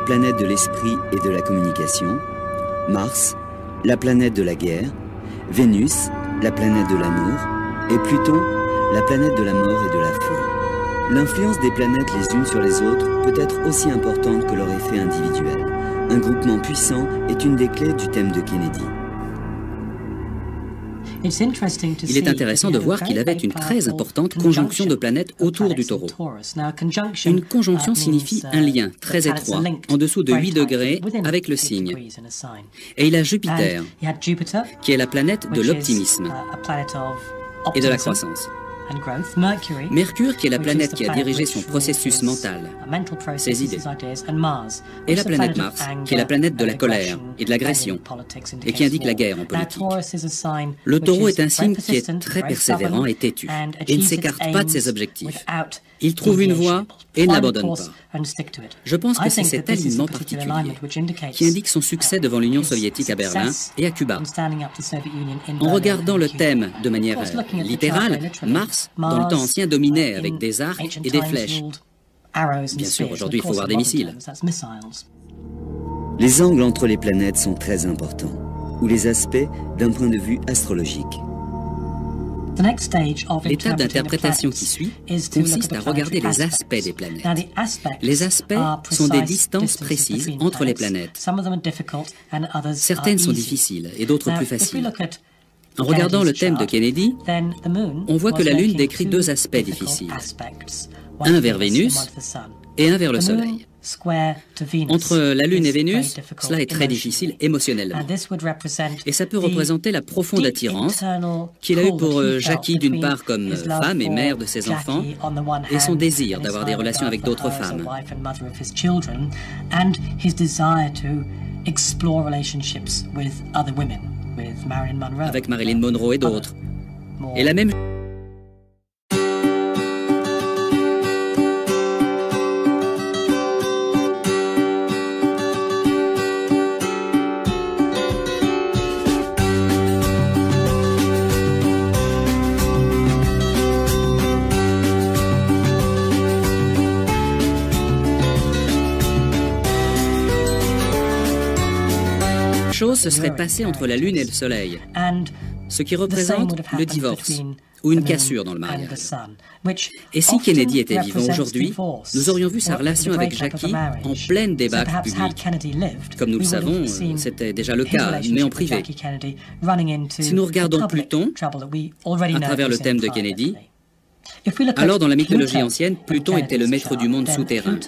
la planète de l'esprit et de la communication, Mars, la planète de la guerre, Vénus, la planète de l'amour, et Pluton, la planète de la mort et de la foi. L'influence des planètes les unes sur les autres peut être aussi importante que leur effet individuel. Un groupement puissant est une des clés du thème de Kennedy. Il est intéressant de voir qu'il avait une très importante conjonction de planètes autour du Taureau. Une conjonction signifie un lien très étroit, en dessous de 8 degrés, avec le signe. Et il a Jupiter, qui est la planète de l'optimisme et de la croissance. Mercure, qui est la planète qui a dirigé son processus mental, ses idées. Et la planète Mars, qui est la planète de la colère et de l'agression, et qui indique la guerre en politique. Le Taureau est un signe qui est très persévérant et têtu, et ne s'écarte pas de ses objectifs. Il trouve une voie et n'abandonne pas. Je pense que c'est cet alignement particulier qui indique son succès devant l'Union soviétique à Berlin et à Cuba. En regardant le thème de manière littérale, Mars, dans le temps ancien, dominait avec des arcs et des flèches. Bien sûr, aujourd'hui, il faut voir des missiles. Les angles entre les planètes sont très importants, ou les aspects d'un point de vue astrologique. L'étape d'interprétation qui suit consiste à regarder les aspects des planètes. Les aspects sont des distances précises entre les planètes. Certaines sont difficiles et d'autres plus faciles. En regardant le thème de Kennedy, on voit que la Lune décrit deux aspects difficiles, un vers Vénus et un vers le Soleil. Entre la Lune et Vénus, cela est très difficile émotionnellement. Et ça peut représenter la profonde attirance qu'il a eue pour Jackie d'une part comme femme et mère de ses enfants, et son désir d'avoir des relations avec d'autres femmes. Avec Marilyn Monroe et d'autres. Et la même chose se serait passée entre la Lune et le Soleil, ce qui représente le divorce ou une cassure dans le mariage. Et si Kennedy était vivant aujourd'hui, nous aurions vu sa relation avec Jackie en pleine débâcle publique. Comme nous le savons, c'était déjà le cas, mais en privé. Si nous regardons Pluton, à travers le thème de Kennedy, alors dans la mythologie ancienne, Pluton était le maître du monde souterrain.